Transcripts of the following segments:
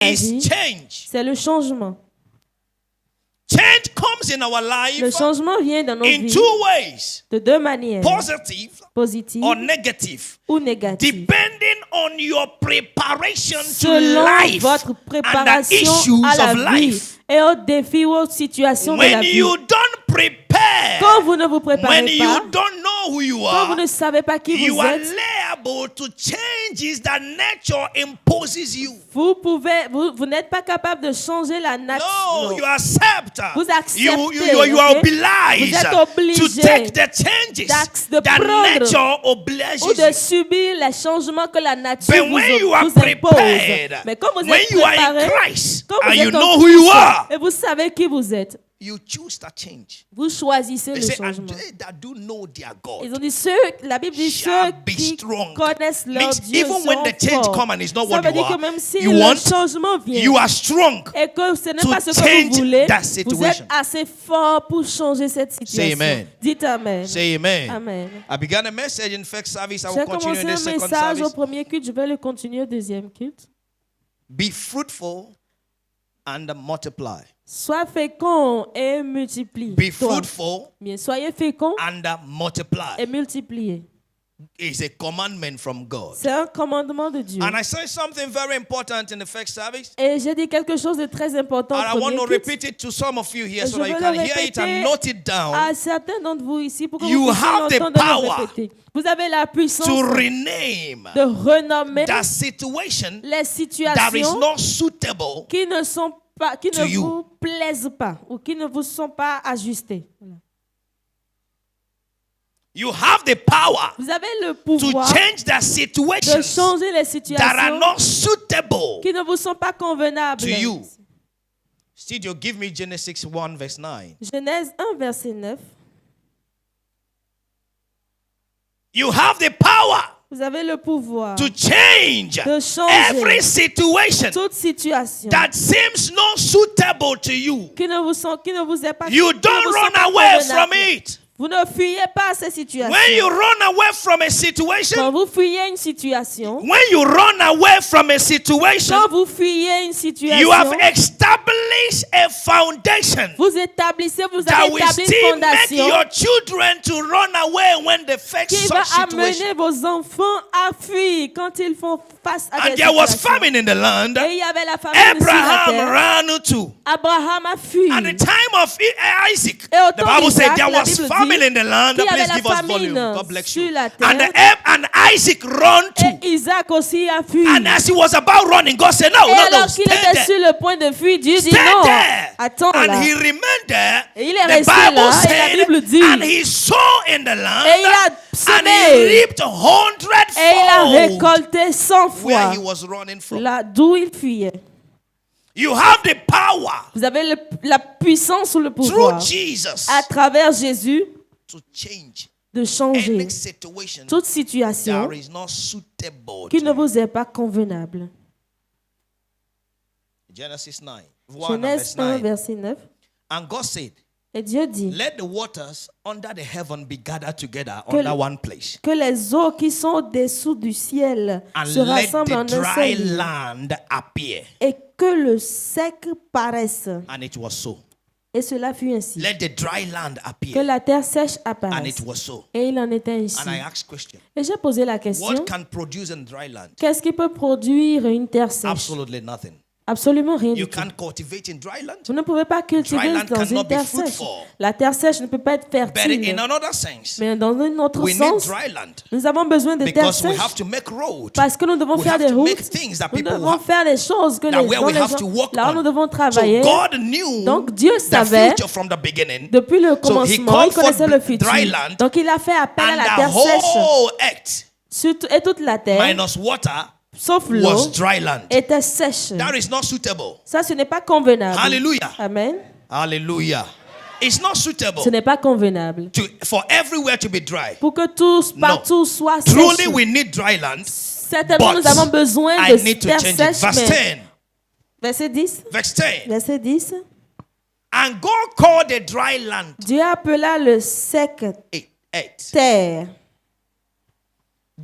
is change. C'est le changement. Change comes in our life Le changement vient dans nos in vies two ways, de deux manières, positive positive or negative, ou négative. depending on your preparation to Selon life votre and the préparation issues à la of vie life. et aux défis ou aux situations de la When vie. you don't prepare, Quand vous ne vous when préparez you pas, don't know who you quand vous are, ne savez pas qui you vous are êtes, liable to changes that nature imposes you. vous n'êtes pas capable de changer la No, nature. you accept. Vous acceptez, You are ok? obliged Vous êtes to obligé take the changes de that prendre nature obliges ou de you. subir les changements que la nature But when you are vous impose. prepared, Mais quand vous when êtes you are in préparé, Christ, quand vous and êtes you en know who you Christ are, et vous savez qui vous êtes, you choose that change. vous choisissez They le say, and changement. they that do know their God Ils ont dit la Bible dit shall ceux be qui strong. connaissent leur Means Dieu even when the change sont forts. comes and it's not Ça what veut you dire que are, même si you le want, changement vient you are strong. et que ce n'est to pas ce que change vous voulez, that vous situation. êtes assez fort pour changer cette situation. amen. Dites Amen. Say amen. Amen. I began a message in first service. I J'ai will continue commencé in the un second message au service. premier culte, je vais le continuer au deuxième culte. Be fruitful and multiply. Sois fécond et multiplie. Be Toi. fruitful Bien, soyez fécond and multiply. et multipliez. It's a commandment from God. C'est un commandement de Dieu. And I said something very important in the first service. Et j'ai dit quelque chose de très important And au I want premier to culte. repeat it to some of you here Et so je that you veux can le hear it and répéter note it down. à certains d'entre vous ici pour que You vous puissiez have the l'entendre le power répéter. Vous avez la puissance to rename de renommer that situation les that is situations not suitable. qui ne sont pas, qui to ne you. vous plaisent pas ou qui ne vous sont pas ajustées. Voilà. You have the power Vous avez le to pouvoir change the de situations changer les that are situations not suitable qui ne vous sont pas convenables. to you. Studio, give me Genesis 1 verse 9. Genèse 1, verset 9. You have the power Vous avez le pouvoir to change de changer every situation toute situation that seems not suitable to you. qui ne vous est pas You qui ne don't vous sont run pas away convenables. from it. Vous ne fuyez pas ces situations. When you run away from a Quand situation, vous fuyez une situation, when you run away from a situation, quand vous fuyez une situation, you have established a foundation vous établissez, vous that avez will établi une still make fondation your children to run away when they face qui such va situation. amener vos enfants à fuir quand ils font face à And des there was situations. famine in the land. Et il y avait la famine sur la Abraham terre. ran to. Abraham a fui. At the time of Isaac, Et au the temps Bible said d'Isaac, there la was Bible famine dit in the land. qu'il y avait Please la give us volume. famine God bless sur you. la And, terre. and Isaac ran to. Et Isaac aussi a fui. And as he was about running, God said, no, Et no, alors no, qu'il stay était there. sur le point de fuir, Dieu dit Stay non, there. attends And là. he remained there. Et il est The resté Bible là, et la said, Bible dit, and he sowed in the land, et il a and he semé, reaped 100 et il a fold récolté 100 where fois he was running from. là d'où il fuyait. You have the power Vous avez la puissance ou le through pouvoir Jesus à travers Jésus to change de changer any situation toute situation that is not suitable qui to ne you. vous est pas convenable. Genesis 9, 1 and Genèse verse 1, 9. verset 9. And God said, Et Dieu dit let the waters under the heaven be gathered together Que- under one place, que les eaux qui sont au-dessous du ciel and se let rassemblent en the un dry seul lieu, land appear. et que le sec paraisse. And it was so. Et cela fut ainsi. Let the dry land Que appear. la terre sèche And apparaisse. it was so. Et il en était ainsi. And I asked question, Et j'ai posé la question, what can produce in dry land? qu'est-ce qui peut produire une terre sèche? Absolutely nothing. Absolument rien You du tout. can't cultivate in dry land. Vous ne pouvez pas cultiver Dry land dans cannot une be terre sèche. fruitful. La terre sèche ne peut pas être But in fertile. another sense, Mais dans un autre we need sens, dry land nous avons besoin de terres because we sèches have to make road. parce que nous devons We faire have des to make routes. things that Nous people devons have, faire des choses que that les where gens, we have to work là où nous on. devons So travailler. God knew Donc Dieu the savait future from the beginning. depuis le So he commencement, called il connaissait for le futur. dry land Donc il a fait appel à and la the terre sèche whole earth et toute la terre, minus water sauf l'eau, was dry land. était sèche. That is not suitable. Ça, ce n'est pas convenable. Hallelujah. Amen. Hallelujah. It's not suitable Ce n'est pas convenable. for everywhere to be dry. Pour que tous, partout, soit sèche. Truly, we need dry land. Certainement, but nous avons besoin I de need to terre change it. sèche. Verse Mais... 10. Verset 10. Verse 10. Verset 10. And God called the dry land Dieu appela le sec earth. terre.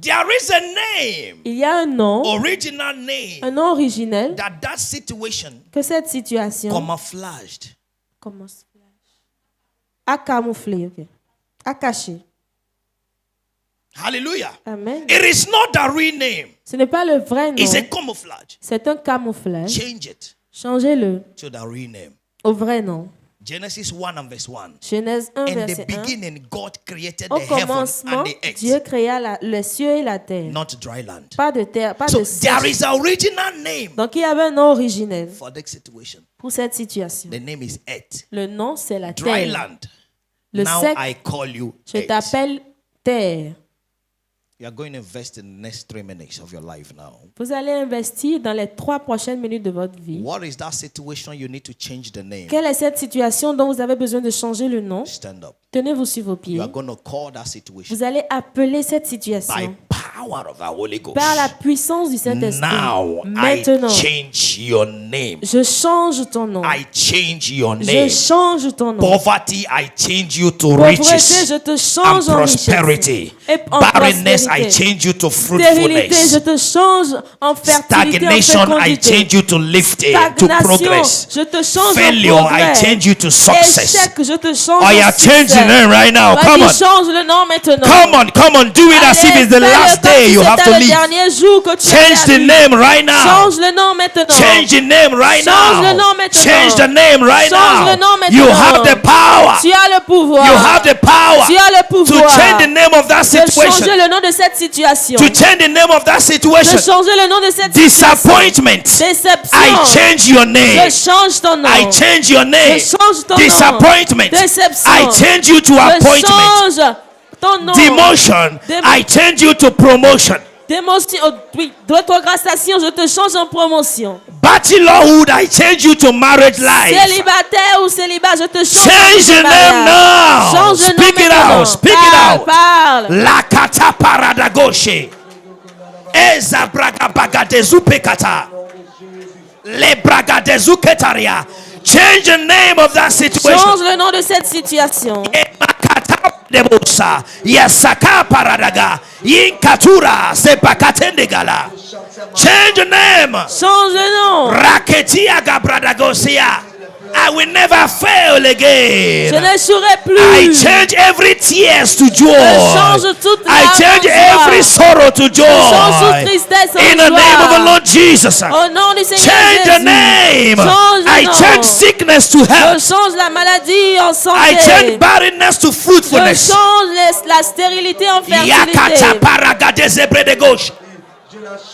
There is a name, Il y a un nom original name, originel that situation que cette situation camouflaged. a camouflé, a caché. Hallelujah. Amen. It is not the real name. Ce n'est pas le vrai nom. It's a camouflage. C'est un camouflage. Change it Changez-le to the real name. au vrai nom. Genesis 1 and verse 1. Genèse 1, In the verset 1. beginning, God created Au the heaven commencement, and the earth, Dieu créa le ciel et la terre. not dry land. Pas de terre, pas So de there ciel. is an original name Donc il y avait un nom originel for the situation. pour cette situation. The name is Earth. Le nom, c'est la Dry terre. land. Le Now sec, I call you je Earth. t'appelle terre. You are going to invest in the next 3 minutes of your life now. Vous allez investir dans les 3 prochaines minutes de votre vie. What is that situation you need to change the name? Quelle est cette situation dont vous avez besoin de changer le nom? Stand up. Tenez-vous sur vos pieds. You are going to call that situation Vous allez appeler cette by situation power of the Holy Ghost. par la puissance du Saint-Esprit. Now Maintenant, I change your name. je change ton nom. I change your Je name. change ton nom. Poverty, I change you to Pauvreté, riches je te and change en richesse. prosperity. Et en Barrenness, I prospérité. change you to Stérilité, je fruitfulness. te change en fertilité, en Stagnation, I fécondité. change you to lifting, to Stagnation, progress. je te change Failure, en progrès. I change you to success. Échec, je te change Oh, en yeah, change the succès. name right now. Vas-y, Come on. change le nom maintenant. Come on, do it as if it's the Allez, last fais-le comme day si you have c'était to le leave. dernier jour que tu Change avais the à vivre. name right now. Change le nom maintenant. Change the name right Change le now. nom maintenant. Change the name right Change le nom now. maintenant. You have the power. Tu as le pouvoir. You have the power Tu as le to pouvoir change the name of that de changer situation. le nom de cette situation. To change the name of that De situation. changer le nom de cette situation. Disappointment. Déception. I change your name. Je change ton nom. I change your name. Je change ton Disappointment. nom. Déception. I change you to Je appointment. change ton nom. Demotion. I change you to promotion. Démotion. Oh, oui. Rétrogradation, je te change en promotion. Bachelorhood, I change you to marriage life. Célibataire ou célibat, je te change. Change the name now. Change le nom Speak it maintenant. out. Speak it Parle, out. parle. La kata paradagoshe. Eza braga bagadezu pekata. Le bragadezu ketaria. Change the name of that situation. Change le nom de cette situation. Emakata debusa. Yasaka paradaga. Yinkatura sepakatendegala. Change the name. Change le nom. Raketia gabradagosia. I will never fail Je again. n'échouerai plus. I change every tears to joy. change toute I larme change en joie. every sorrow to joy. change toute tristesse en In the joie. name of the Lord Jesus. Au nom du Seigneur Change the Jésus. name. Change le I nom. change sickness to Je health. change la maladie en I santé. change barrenness to Je fruitfulness. change la stérilité en Yakata fertilité. paragade zebre de gauche.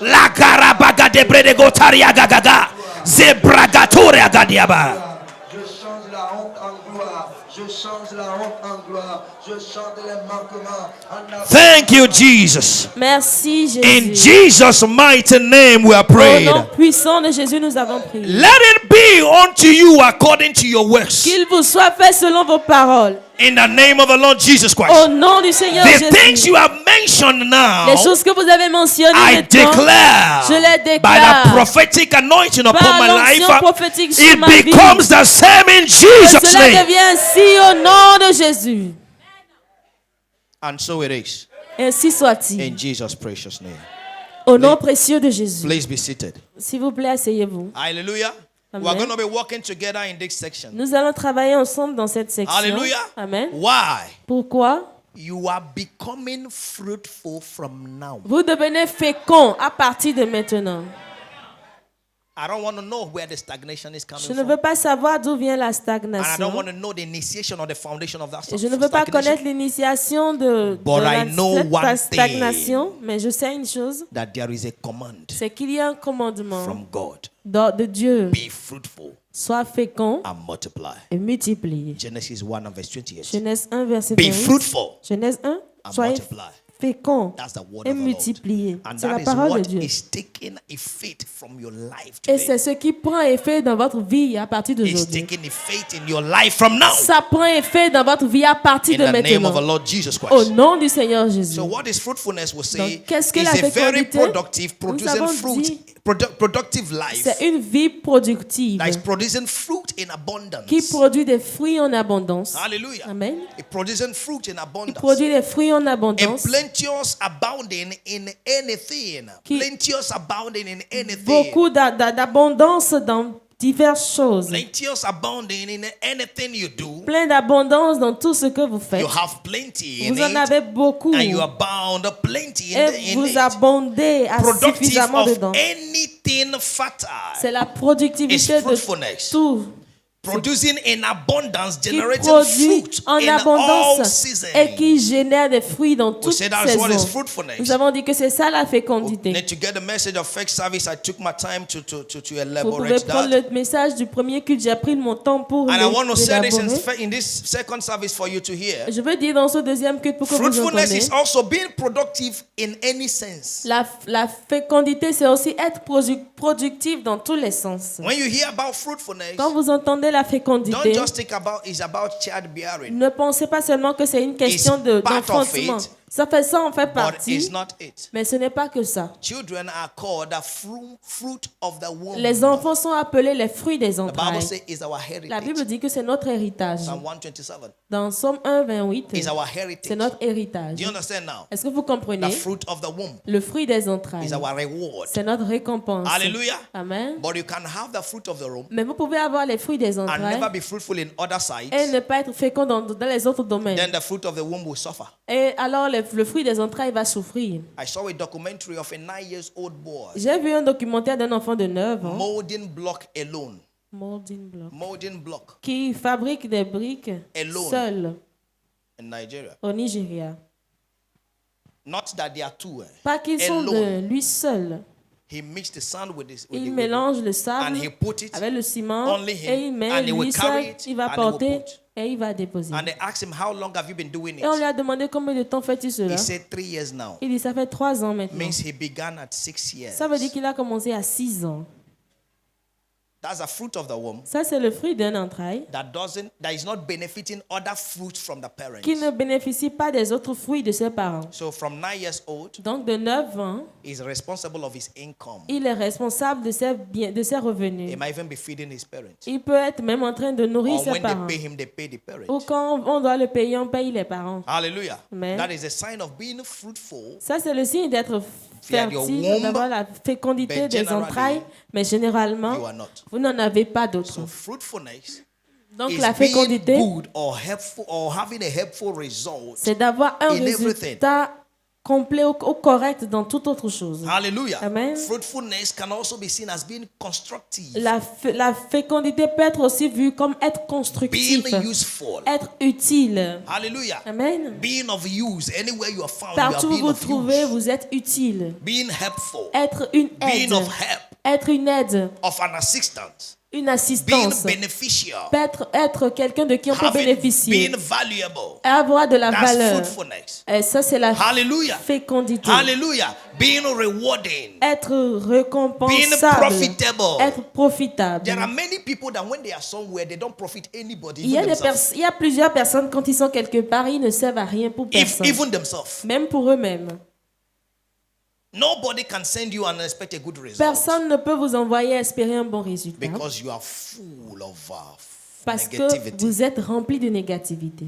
La garabaga de bre de gotaria gagaga. Zebragatore agadiaba. Je change la honte en gloire. Je change la honte en gloire. Je change les manquements en Thank you, Jesus. Merci In Jésus. Jesus' mighty name we are Au prayed. nom puissant de Jésus, nous avons prié. Let it be unto you according to your works. Qu'il vous soit fait selon vos paroles. In the name of the Lord Jesus Christ. Au nom du Seigneur The things Jésus. you have mentioned now, Les choses que vous avez mentionnées I maintenant, declare je les by déclare. the prophetic anointing upon Par my life, l'onction prophétique sur it ma vie. becomes the same in Que Jesus' cela name. devient ainsi au nom de Jésus. And so it is. Ainsi soit-il. In Jesus' precious name. Au nom précieux de Jésus. Please be seated. S'il vous plaît, asseyez-vous. Hallelujah. Amen. We're going to be working together in this section. Nous allons travailler ensemble dans cette section. Hallelujah. Amen. Why? Pourquoi? You are becoming fruitful from now. Vous devenez fécond à partir de maintenant. I don't want to know where the stagnation is coming Je ne from. veux pas savoir d'où vient la And I stagnation. don't want to know the initiation or the foundation of that Et je ne veux pas stagnation. connaître l'initiation de But I know cette one stagnation. Mais je sais une chose, That there is a command c'est qu'il y a un commandement from God. de Dieu. Be fruitful Sois fécond and multiply. et multiplie. Genesis 1 and verse 28. Genèse 1, verset Be 28. fruitful Genèse 1, and soyez multiply. fécond That's the word et of the Lord. multipliez. And C'est la that is parole de what Dieu. is taking effect from your life Et today. c'est ce qui prend effet dans votre vie à partir It's d'aujourd'hui. taking effect in your life from now. Ça prend effet dans votre vie à partir In de the name of the maintenant. Lord Jesus Au Christ. nom du Seigneur Jésus. So what is fruitfulness will say Donc, qu'est-ce que is la a very fécondité? productive, Nous producing avons fruit, dit- productive life C'est une vie productive that is producing fruit in abundance. qui produit des fruits en abondance. Hallelujah. Amen. It producing fruit in Qui abundance. produit des fruits en In abondance. plenty plenteous abounding in anything. Qui- Plenteous abounding in anything. Beaucoup d'abondance dans diverses choses. Plenteous abounding in anything you do. Plein d'abondance dans tout ce que vous faites. You have plenty in Vous en it. avez beaucoup. And you abound plenty Et in vous it. abondez Productive suffisamment of dedans. anything fertile. C'est la productivité It's de fruitfulness. tout Producing in abundance, qui generating produit fruit en in all abondance seasons. et qui génère des fruits dans We toute say that's what is saison. fruitfulness. Nous avons dit que c'est ça la Need fécondité. to get the message of first service. I took my time to Vous pouvez elaborate prendre that. le message du premier culte. J'ai pris mon temps pour And I want to say this l'élaborer. in this second service for you to hear. Je veux dire dans ce deuxième culte pour que vous Fruitfulness entendiez. is also being productive in any sense. La fécondité, c'est aussi être productif dans tous les sens. When you hear about fruitfulness, Quand vous entendez la don't fécondité, just think about it's about childbearing, ne pensez pas seulement que c'est une question It's part of d'enfantement. it, Ça en fait but partie, it's not it. mais ce n'est pas que ça. Children are called the fruit of the womb. Les enfants sont appelés les fruits des The Bible entrailles. says it's our La Bible heritage. dit que c'est notre héritage. Psalm 127. Dans Somme 1, 28, It's our c'est heritage. notre héritage. Do you understand now? Est-ce que vous The comprenez? fruit of the womb Le fruit des entrailles, is our reward. c'est notre récompense. Hallelujah. Amen. But you can have the fruit of the womb Mais vous pouvez avoir les fruits des and entrailles never be fruitful in other sides. et ne pas être fécond dans les autres domaines. Then the fruit of the womb will suffer. Et alors le fruit des entrailles va souffrir. I saw a documentary of a 9-year-old boy J'ai vu un documentaire d'un enfant de 9 ans, molding block alone. Molding Block, Molding block qui fabrique des briques Alone. seul in Nigeria. au Nigeria. Not that they are two. Pas qu'ils sont Alone. de lui seul. He mixed the sand with this. Il mélange le sable and he put it avec le ciment only him, et il met and he will lui carry seul, it, il va and he will porter put. et il va déposer. And they asked him, how long have you been doing Et on lui it? a demandé combien de temps fais-tu cela. He said 3 years now. Il dit ça fait 3 ans maintenant. Means he began at 6 years. Ça veut dire qu'il a commencé à 6 ans. That's a fruit of the womb Ça c'est le fruit d'un entraille that is not benefiting other fruits from the parents. qui ne bénéficie pas des autres fruits de ses parents. So from 9 years old, Donc de 9 ans, he's responsible of his income. il est responsable de ses revenus. He might even be feeding his parents. Il peut être même en train de nourrir Or ses when they parents. pay him, they pay the Ou parents. quand on doit le payer, on paye les parents. Hallelujah. Amen. That is a sign of being fruitful. Ça, c'est le signe d'être Via your fertile, womb, d'avoir la fécondité but des generally, entrailles, mais généralement, You are not. vous n'en avez pas d'autres. So fruitfulness Donc is la being fécondité, good or helpful or having a helpful result. c'est d'avoir un in résultat complet ou correct dans toute autre chose. Hallelujah. Amen. Fruitfulness can also be seen as being constructive, La fécondité peut être aussi vue comme être constructif, being useful. être utile. Hallelujah. Amen. Being of use. Anywhere you are found, Partout you où are vous being vous of trouvez, use. vous êtes utile. Being helpful. Être une Being aide. of help. Être une aide, Of an assistant. une Being assistance. beneficial. Être quelqu'un de qui on peut Being bénéficier. valuable. Avoir de la That's valeur. fruitfulness. Et ça, c'est la Hallelujah. fécondité. Hallelujah. Being rewarding. Être Being récompensable. profitable. Être profitable. There are many people that when they are somewhere, they don't profit anybody, Il y a even themselves. il y a plusieurs personnes, quand ils sont quelque part, ils ne servent à rien pour personne. Even themselves. Même pour eux-mêmes. Nobody can send you and expect a good result. Personne ne peut vous envoyer espérer un bon résultat. Because you are full of Parce que negativity. vous êtes rempli de négativité.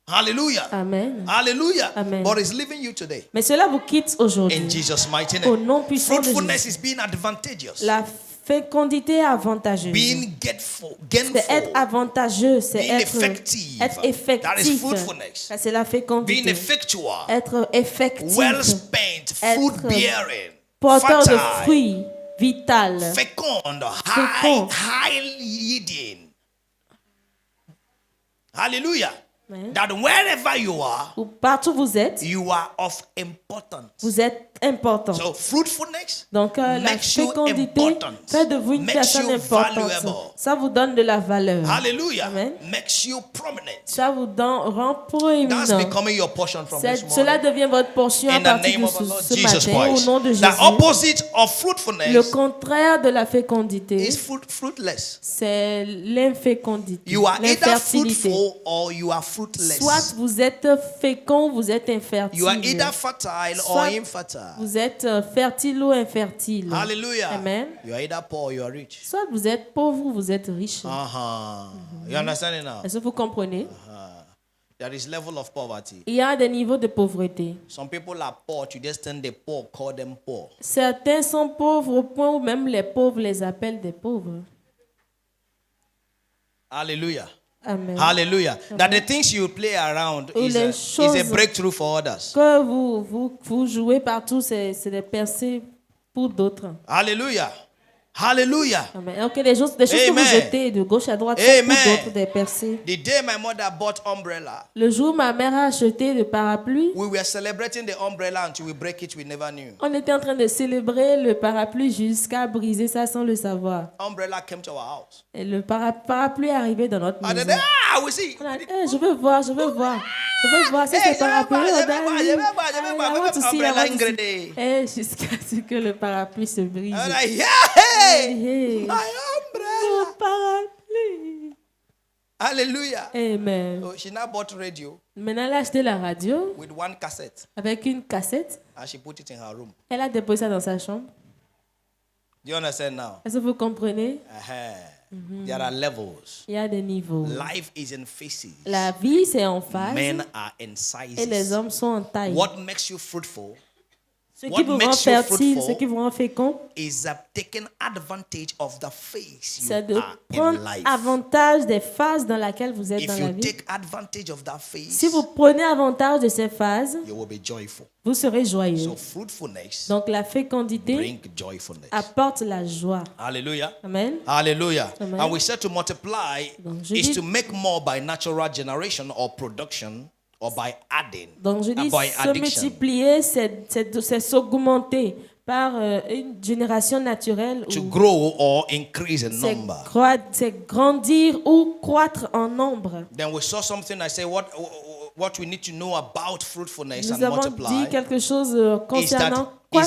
Hallelujah. Amen. Hallelujah. Amen. But it's leaving you today. Mais cela vous quitte aujourd'hui. In Jesus' mighty Au name. nom puissant de Fruitfulness Jésus. is being advantageous. La fécondité est avantageuse. Being C'est être gainful. avantageux, c'est Being être effective. être That is effectif. fruitfulness. Ça, c'est la Being fécondité. effectual. Être effectif. Well spent. Fruit Être bearing. porteur de Fertile. fruits, vital. Fecund. Fécond. High yielding. Hallelujah. Amen. That wherever you are, Ou partout où vous êtes, you are of importance. vous êtes important. So fruitfulness Donc la makes you fécondité important. fait de vous une Makes personne you importante. valuable. Ça vous donne de la valeur. Hallelujah. Amen. Makes you prominent. Ça vous rend That's proéminent. becoming your portion from this Cela morning. devient votre portion à In the partir name de of our Lord ce Jesus matin au Christ. nom de Jésus. The opposite of Le fruitfulness contraire de la fécondité, is fruitless. c'est l'infécondité, You are either l'infertilité. fruitful or you are fruitless. Soit vous êtes fécond, vous êtes infertile. You are either fertile or Soit infertile. vous êtes fertile ou infertile. Hallelujah. Amen. You are either poor or you are rich. Soit vous êtes pauvre ou vous êtes riche. You understand it now? Est-ce que vous comprenez? There is level of poverty. Il y a des niveaux de pauvreté. Some people are poor to the extent the poor call them poor. Certains sont pauvres au point où même les pauvres les appellent des pauvres. Hallelujah. Amen. Hallelujah. That the things you play around Ou is les a choses breakthrough for others. que vous jouez partout, c'est des percées pour d'autres. Hallelujah. Hallelujah. Amen. Ok, des choses que vous Amen. jetez de gauche à droite sont Amen. pour d'autres des percées. The day my mother bought umbrella, Le jour où ma mère a acheté le parapluie, we were celebrating the umbrella until we break it, we never knew. on était en train de célébrer le parapluie jusqu'à briser ça sans le savoir. Umbrella came to our house. Et le parapluie est arrivé dans notre And maison. then, we see. On a dit, je veux voir. Je veux voir si c'est parapluie. I want to see. Et jusqu'à ce que le parapluie se brise. I'm like, yeah, Hey, my umbrella. mon parapluie. Hallelujah. Amen. So she now bought radio Maintenant, elle a acheté la radio with one cassette avec une cassette. and she put it in her room. Elle a déposé ça dans sa chambre. Do you understand now? Est-ce que vous comprenez? There are levels. Il y a des niveaux. Life is in phases. La vie, c'est en phase Men are in et les sizes. hommes sont en taille. What makes you fruitful Ce qui what vous rend makes you fertile, fruitful ce qui vous rend fécond, is taking advantage of the phase you c'est de are in prendre life. avantage des phases dans lesquelles vous êtes If dans la you vie. take advantage of that phase, Si vous prenez avantage de ces phases, you will be joyful. vous serez joyeux. So fruitfulness Donc la fécondité bring joyfulness. apporte la joie. Hallelujah. Amen. Hallelujah. Amen. And we said to multiply Donc, je is dis- to make more by natural generation or production or by adding. Donc je dis, by se addiction. multiplier, c'est s'augmenter par une génération naturelle To ou grow or increase in c'est number. c'est grandir ou croître en nombre. Then we saw something. I say what we need to know about fruitfulness Nous and avons dit multiply quelque chose is concernant that quoi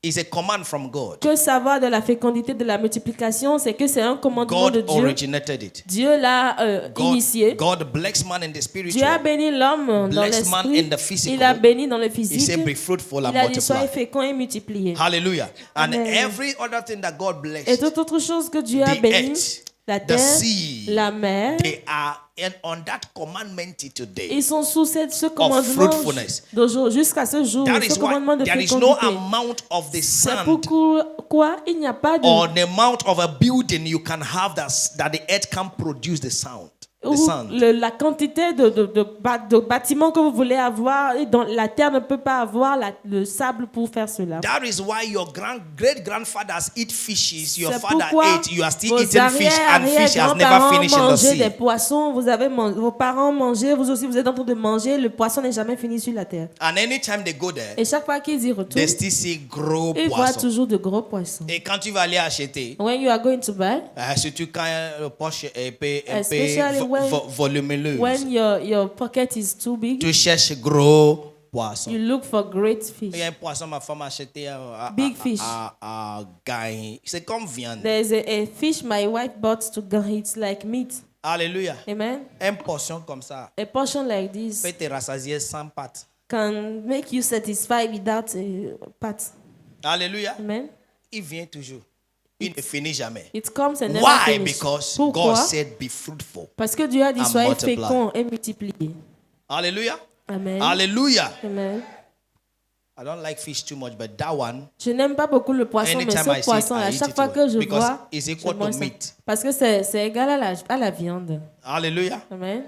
is a command from God. que savoir de la fécondité de la multiplication, c'est que c'est un commandement de God Dieu. originated it. Dieu l'a initié. God blessed man in the Dieu a spiritual. béni l'homme dans Bless man l'esprit. in the physical. Il a béni dans le He physique. said, "Be fruitful and Il a dit soyez multiply." fécond et multipliez. Hallelujah. And Amen. every other thing that God Et blessed, toute autre chose que Dieu a the béni, earth, la the terre, sea, la mer, they are on that commandment today. ils sont sous ce commandement fruitfulness. d'aujourd'hui jusqu'à ce jour. That Ce is why commandement de there is no fécondité. amount of the C'est sand pourquoi il n'y a pas de or the amount of a building you can have that the earth can produce the sound. The ou sand. la quantité de bâtiments que vous voulez avoir, et dans, la terre ne peut pas avoir le sable pour faire cela. That is why your great grandfathers eat fishes. Your C'est father pourquoi ate. You are still vos eating fish, and fish has never arrière-grands-parents finished in the mangeaient des sea. poissons, vos parents mangeaient, vous aussi vous êtes en train de manger, le poisson n'est jamais fini sur la terre. And anytime they go there, Et chaque fois qu'ils y retournent, they still see gros ils voient poissons. toujours de gros poissons. Et quand tu vas aller acheter, When you are going to buy, surtout quand le poche est un Especially peu volumineux, when your pocket is too big, tu cherches gros poissons. you look for great Il y fish. a un poisson ma femme a acheté Big fish. à Gagne. C'est comme viande. There's a fish my wife bought to go. It's like meat. Alléluia. Amen. Un portion comme ça A portion like this peut te rassasier sans pâte. can make you satisfied without a pat. Alléluia. Amen. Il vient toujours. Il ne finit jamais. It comes and never Why? finishes. Because Pourquoi? God said be fruitful. Parce que Dieu a dit And soyez multiply. féconds et multipliez. Hallelujah. Amen. Hallelujah. Amen. I don't like fish too much, but that one, Je n'aime pas beaucoup le poisson, mais anytime I ce see it, poisson, I à eat chaque it fois que je because vois, it's je equal to mange ça. meat. Parce que c'est égal à la viande. Hallelujah. Amen.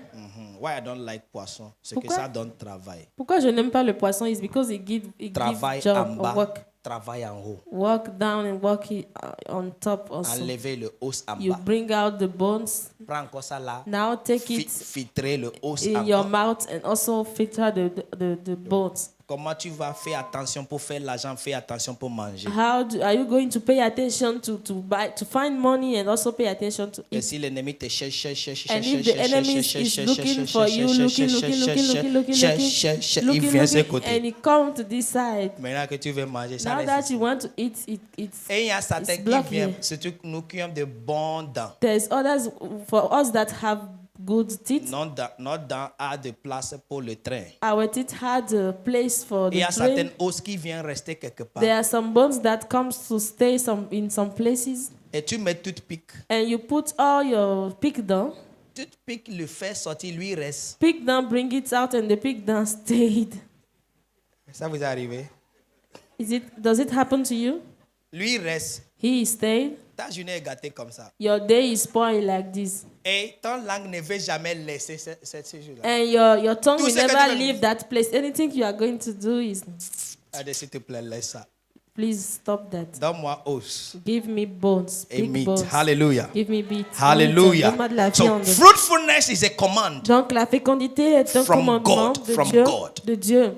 Why I don't like poisson? C'est que Pourquoi? ça donne travail. Pourquoi je n'aime pas le poisson? It's because it gives Travail job en or bas, work. travail en haut. Walk down and walk on top also. Enlever le os en You bas. bring out the bones. Prends encore ça là. Now take it Filtrer le os in your encore. mouth and also filter the bones. Comment tu vas faire attention pour faire l'argent, faire attention pour manger. Are you going to pay attention to buy, to find money and also pay attention to Et eat? si l'ennemi te cherche, And if the enemy is looking for you, looking, il vient de ce and côté. he comes to this side. Maintenant que tu veux manger, ça Now that reste. you want to eat, it's Et il y a certains it's qui blocked viennent, here. surtout nous qui avons de bons dents. There's others for us that have good teeth. Notre dent a de place pour le train. Our teeth had a place for Et il y the a train. certaines os qui viennent rester quelque part. There are some bones that comes to stay in some places, Et tu mets toute pique. and you put all your pick down. toute pique le fait sortir, lui reste. Pig don't bring it out and the pig don't stayed. Ça vous est arrivé? Does it happen to you? Lui reste. He stayed. Ta journée est gâtée comme ça. Your day is spoiled like this. Et ton langue ne veut jamais laisser ce jour-là. And your tongue Tout will ce que tu never veux- leave that place. Anything you are going to do is, Allez, s'il te plaît, laisse ça. please stop that. Donne-moi os Give me bones, et big meat. bones. Hallelujah. Give me beats. Hallelujah. Donne-moi de la So, viande. fruitfulness is a command. Donc la fécondité est un From commandement God, de from Dieu. God. De Dieu.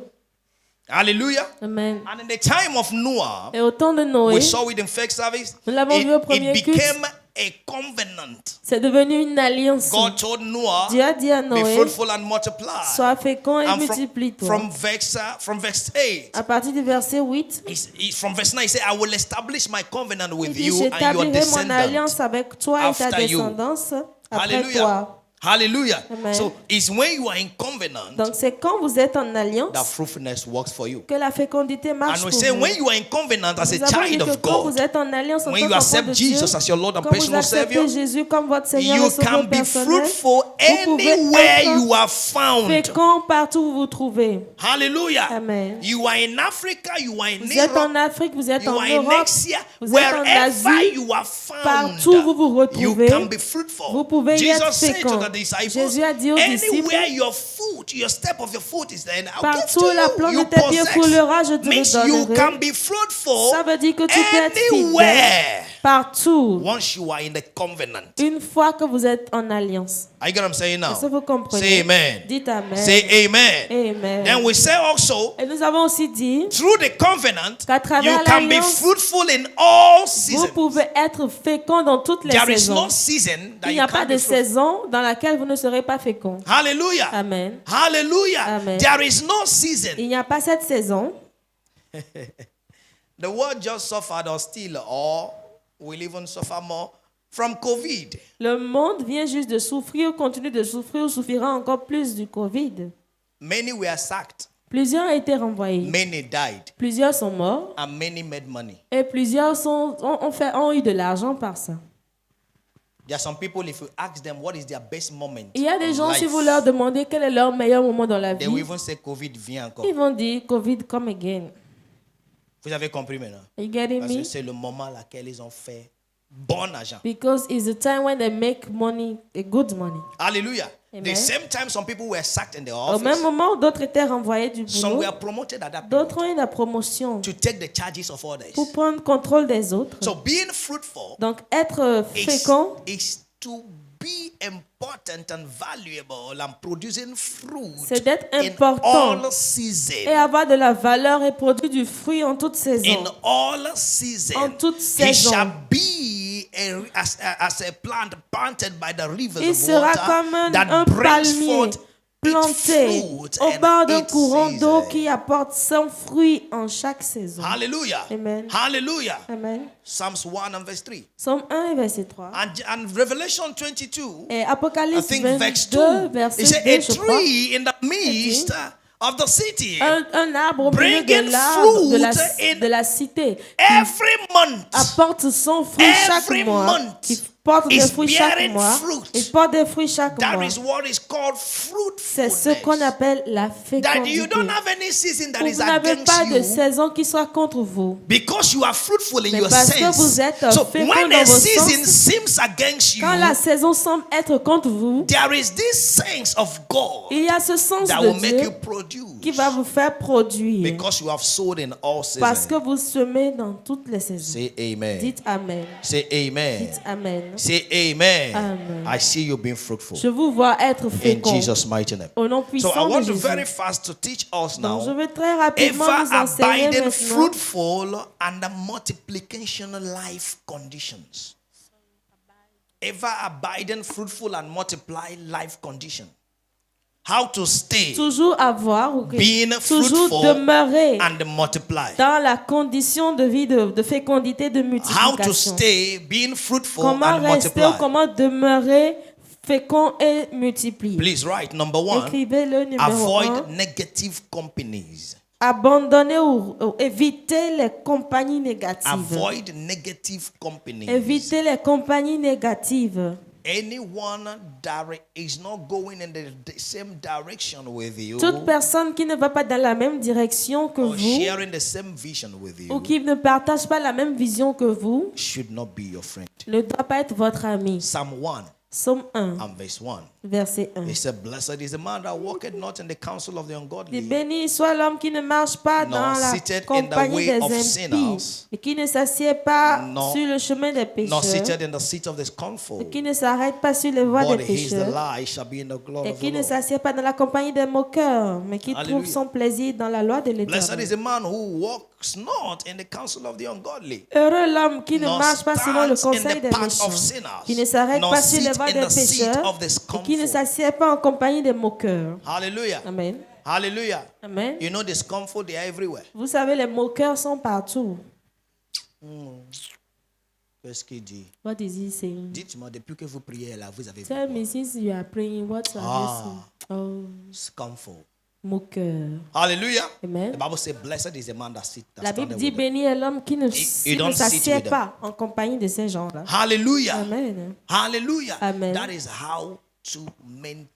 Hallelujah. Amen. And in the time of Noah, Et au temps de Noé, we saw it in first service, nous l'avons vu au premier it culte, became a covenant. c'est devenu une alliance. God told Noah, Dieu a dit à be Noé, fruitful and multiply. sois fécond et And multiplie-toi. from verse 8, À partir du verset 8, from verse 9, he said, I will establish my covenant il with dit, you and your j'établirai mon descendants. alliance avec toi et ta after you. descendance après Hallelujah. toi. Hallelujah. Amen. So it's when you are in covenant Donc c'est quand vous êtes en alliance that fruitfulness works for you. que la fécondité marche And we pour say vous. when you are in covenant as a Nous avons dit child que of quand God, vous êtes en alliance en when tant you qu'enfant accept de Dieu, Jesus as your Lord and quand vous personal Savior, acceptez Jésus comme votre Seigneur you et Sauveur can be personnel, fruitful vous pouvez anywhere être you are found. fécond partout où vous vous trouvez. Hallelujah. Amen. You are in Africa, you are in Vous êtes en Europe, Afrique, vous êtes you en are in Europe, Asia, vous êtes en Asie, wherever you are found, partout où vous vous you retrouvez, can be fruitful. vous pouvez y Jesus être said to fécond. the disciples, Jésus a dit aux disciples, anywhere your foot, your step of your foot is there, I'll give partout to la you. plante You de tes pieds possess. foulera, je te Means le you can donnerai. be fruitful Ça veut dire que tu peux être fidèle anywhere partout, once you are in the covenant. une fois que vous êtes en alliance. Are you get what I'm saying now? Est-ce que vous comprenez? Say amen. Dites amen. Say amen. Amen. Then we say also, Et nous avons aussi dit, through the covenant, qu'à travers you can be l'alliance, fruitful in all vous seasons. pouvez être fécond dans toutes les There is saisons. no season that Il n'y you a pas can't de be fruitful. saison dans laquelle vous ne serez pas fécond. Hallelujah. Amen. Hallelujah. Amen. There is no season. Il n'y a pas cette saison. The world just suffered or still, or will even suffer more from COVID. Le monde vient juste de souffrir, continue de souffrir, souffrira encore plus du Covid. Many were sacked, Plusieurs ont été renvoyés. many died, Plusieurs sont morts and many made money. et plusieurs ont eu de l'argent par ça. There are some people, if you ask them what is their best moment, Il y a des in gens, si life, vous leur demandez quel est leur meilleur moment dans la they will vie, even say COVID vient encore. ils vont dire Covid come again. Vous avez compris maintenant? Are you getting Parce que me? c'est le moment à laquelle ils ont fait bon argent. Because it's the time when they make money, a good money. Hallelujah. Amen. The same time some people were sacked in the Au même office, moment, d'autres étaient renvoyés du some boulot, were promoted at that point d'autres ont eu la promotion to take the charges of others. pour prendre contrôle des autres. So being fruitful Donc, être fécond, is to be important and valuable and producing fruit c'est d'être in important all seasons. et avoir de la valeur et produire du fruit en toute saison. In all seasons, En toute he saison. shall be as a plant planted by the rivers Il of sera water comme un that brings palmier forth its planté fruit au and bord d'un its courant d'eau season. qui apporte son fruit en chaque saison. Hallelujah. Amen. Hallelujah. Amen. Psalms 1 and verse 3. Psaume 1 et verset 3. And Revelation 22, Et I Apocalypse think verse 2, 22, verset it said 2, a je crois. tree in the midst of the city. Un arbre au milieu Bringing de l'arbre fruit de la cité Every month. apporte son fruit chaque Every mois. month Qui porte des is fruits chaque bearing mois. fruit. Il porte des fruits chaque That mois. is what is called C'est ce qu'on fruitfulness. appelle la That you fécondité. don't have any season that is Vous n'avez against pas de you saison qui soit contre vous. because you are fruitful in Mais your parce que sense. vous êtes So fécond when dans a vos season sens, seems against you, Quand la saison semble être contre vous, there is this sense of God il y a ce sens that de will make you Dieu produce qui va vous faire produire. because you have sowed in all Parce que seasons. vous semez dans toutes les saisons. Say amen. Dites Amen. Say amen. Dites Amen. Say amen. Amen. I see you being fruitful Je vous vois être in fécond. Jesus' mighty name. Au nom So I puissant de want to Jésus. very fast to teach us Donc je now. vais très rapidement Ever vous enseigner abiding maintenant fruitful under multiplication life conditions. Ever abiding fruitful and multiply life condition. How to stay toujours avoir ou being toujours fruitful demeurer and multiply. dans la condition de vie de fécondité, de How to multiplication. stay being fruitful Comment and rester multiply. ou comment demeurer fécond et multiplié. Please write number 1. Écrivez le numéro Avoid 1. negative companies. Abandonner ou éviter les compagnies négatives. Avoid negative companies. Éviter les compagnies négatives. anyone that is not going in the same direction with you, Toute personne qui ne va pas dans la même direction que or vous, sharing the same vision with ou you, qui ne partage pas la même vision que vous, should not be your friend. ne doit pas être votre ami. Psalm 1 Somme 1, and verse 1. verset 1. He said, Blessed is the man that walketh not in the counsel of the Dit, ungodly, béni soit l'homme qui ne marche pas nor dans la seated in the compagnie way des of impies sinners, et qui ne s'assied pas nor- sur le chemin des nor pécheurs seated in the seat of the et scornful, qui ne s'arrête pas sur les voies but des his pécheurs delight shall be in the glory et of the qui ne Lord. s'assied pas dans la compagnie des moqueurs mais qui Hallelujah. trouve son plaisir dans la loi de Blessed is l'Éternel. the man who walks not in the counsel of the ungodly, Heureux l'homme qui ne nor marche pas selon le stands in conseil the des path méchants, of sinners, qui ne s'arrête nor pas sur les sit voies in des the seat pécheurs of the et qui ne scornful. s'assied pas en compagnie des moqueurs. Hallelujah. Amen. Hallelujah. Amen. You know the scornful, they are everywhere. Vous savez, les moqueurs sont partout. Qu'est-ce qu'il dit? What is he saying? Dites-moi, depuis que vous priez là, vous avez vu Tell quoi? me, since you are praying, what have you seen? Oh, Scornful. moqueur. Hallelujah. Amen. The Bible says, Blessed is the man that sits. La Bible dit, béni est l'homme qui ne don't sit s'assied with them. pas en compagnie de ces gens-là. Hallelujah. Amen. Hallelujah. Amen. That is how to maintain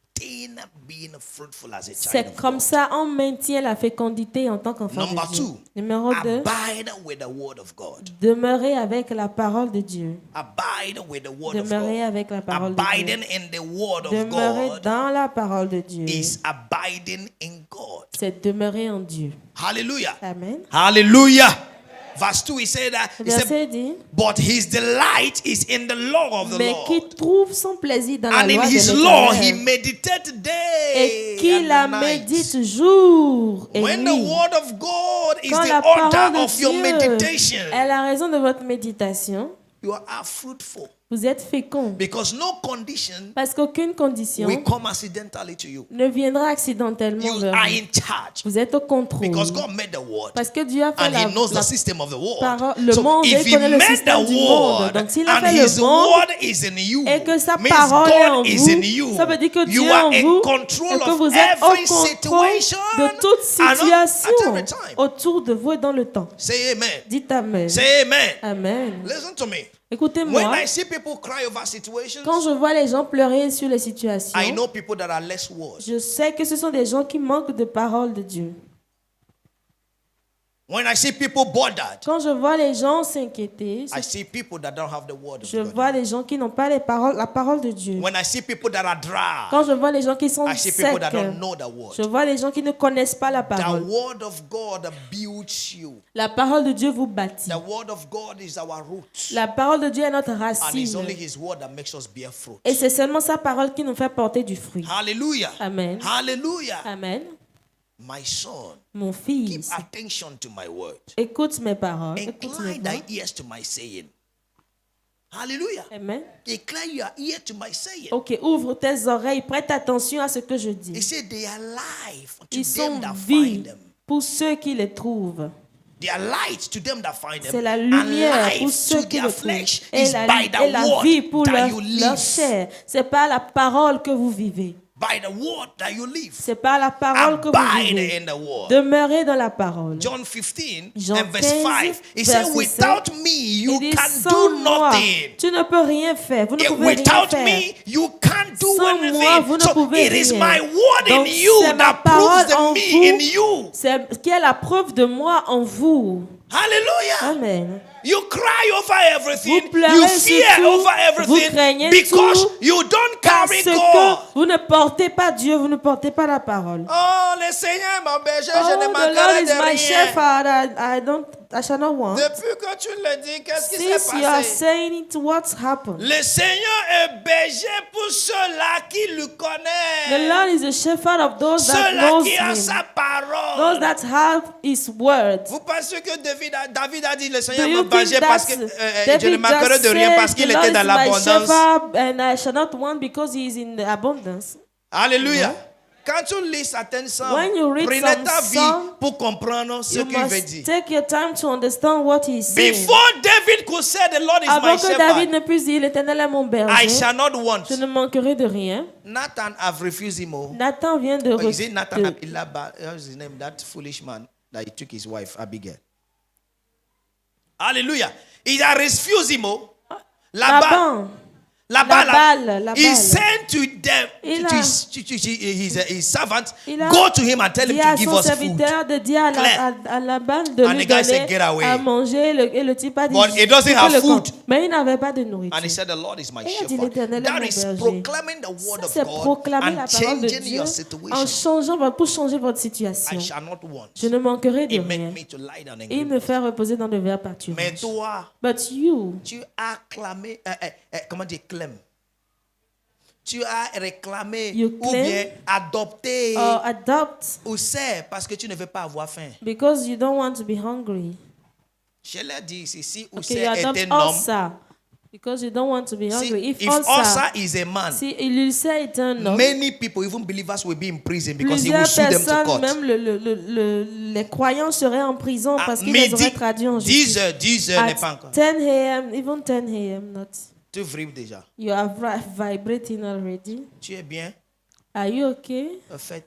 being fruitful as a child C'est of comme God. ça on maintient la fécondité en tant qu'enfant Number de Dieu. 2, Numéro 2, abide with the word of God. demeurer avec la parole de Dieu. Abide with the word of Demeurer God. avec la parole de Dieu. Abiding in the word of Demeurer God dans la parole de Dieu. is abiding in God. C'est demeurer en Dieu. Hallelujah. Amen. Hallelujah. Verse 2, he said that, Le he said, verset dit, but his delight is in the law of the mais qui Lord. trouve son plaisir dans la And in loi de his law he l'Éternel meditated et day qui la and night. médite jour et When the nuit. word of God is Quand the la parole order de of your Dieu meditation, est la raison de votre méditation, you are fruitful. vous êtes fécond. Because no condition Parce qu'aucune condition will come accidentally to you. ne viendra accidentellement You vers are vous. in charge. Vous êtes au contrôle. Because God made the word. Parce que Dieu a fait And he knows the la system of the world. parole, le So monde, if il he connaît le made the système du monde. word Donc s'il a and fait le his monde word is in you, et que sa means parole est en God is vous, in you. ça veut dire que You Dieu est are en in vous control et que of vous êtes every au contrôle situation de toute and at situation every time. autour de vous et dans le temps. Say amen. Dites Amen. Say amen. Amen. Listen to me. When Écoutez-moi, I see people cry over situations, quand je vois les gens pleurer sur les situations, I know people that are less worse. je sais que ce sont des gens qui manquent de parole de Dieu. When I see people bothered, Quand je vois les gens s'inquiéter, I see people that don't have the word of je God. vois les gens qui n'ont pas la parole de Dieu. When I see people that are dry, Quand je vois les gens qui sont I see people secs, that don't know the word. je vois les gens qui ne connaissent pas la The parole. word of God builds you. La parole de Dieu vous bâtit. The word of God is our root. La parole de Dieu est notre And it's racine. only his word that makes us bear fruit. Et c'est seulement sa parole qui nous fait porter du fruit. Hallelujah. Amen. Hallelujah. Amen. My son, Mon keep fils, attention to my word. écoute mes paroles. Écoute mes Incline paroles. thy ears to my saying. Hallelujah. Amen. Incline your ear to my saying. Ok, ouvre tes oreilles, prête attention à ce que je He dis. said they are life to Ils sont them that vie find them. pour ceux qui les trouvent. They are light to them that find them. C'est la And lumière pour life ceux to qui their le trouvent. flesh Et is by the la word vie pour that leur you live. chair. C'est par la parole que vous vivez. By the word that you live. C'est par la parole que vous Abide vivez. in the word. Demeurez dans la parole. John 15 Jean and verse 5. 15, He said, verset without me, you Il dit, can sans do moi, nothing. tu ne peux rien faire. Vous ne pouvez rien Without faire. me, you can't do Sans moi, vous anything. ne So pouvez it is rien. my word in Donc, you c'est ma that parole proves en the vous. me in you. C'est qui est la preuve de moi en vous. Hallelujah. Amen. You cry over everything. Vous pleurez You sur fear tout. over Vous everything craignez because tout. you don't Parce carry que God. vous ne portez pas Dieu, vous ne portez pas la parole. Oh, le Seigneur est mon berger, je Oh, ne the manquerai Lord is de my rien. shepherd, I shall not want. Depuis que tu le dis, qu'est-ce qui s'est Since you are passé? saying it, what's happened? Le Seigneur est berger pour ceux-là qui le The connaissent. Lord is the shepherd of those that Ceux-là knows qui ont him, sa those parole. that have his word. Vous pensez que David a dit le Do Seigneur you est mon think berger parce que je ne David manquerai just de rien said, parce the qu'il Lord était dans is my l'abondance? shepherd and I shall not want because he is in the abundance? Alléluia. Quand tu lis certaines psaumes, When you read prenez some ta vie psalm, pour comprendre ce You qu'il veut must dire. take your time to understand what he is saying. Before David could say the Lord is my Avant que David shepherd, ne puisse dire l'Éternel est mon I berger, shall not want. je ne manquerai de rien. Nathan have refused him. Nathan vient de Is it Nathan refuser. how's his name? That foolish man that he took his wife, Abigail. Hallelujah. He has refused him. Laban. La balle. He sent to them, Il to a- his servant, Il a go to him and tell dit him à to give son us food. serviteur de dire à la balle de And lui the guy said, donner "Get away." à manger et le type a dit But he doesn't quittez have le camp. food. Mais il n'avait pas de And he nourriture. said, the Lord is my Et il a dit, shepherd. l'Éternel est That mon is berger. proclaiming the word Ça, of c'est God proclamer and la parole de changing Dieu your en situation. changeant, pour changer votre I situation. shall not want. Je ne manquerai de It made rien. me to lie down and Et il me fait reposer dans le verre pâturage. Mais toi, But you, tu as clamé, comment dire, claim. Tu as réclamé You ou claim bien adopté or adopt ou c'est parce que tu ne veux pas avoir faim. because you don't want to be hungry. Je l'ai dit ici, si Okay, Ussé you est adopt un homme, Ulsa because you don't want to be hungry. if If Ulsa Ulsa, is a man, si Ulsa est un homme, many people, even believers, will be in prison because he will plusieurs sue them to personnes, court. même les croyants seraient en prison À parce qu'ils les auraient midi, traduits en justice. 10 heures n'est pas At encore. 10 a.m., even 10 a.m. not. Tu vibres déjà. You are vibrating already. Tu es bien. Are you okay? En fait,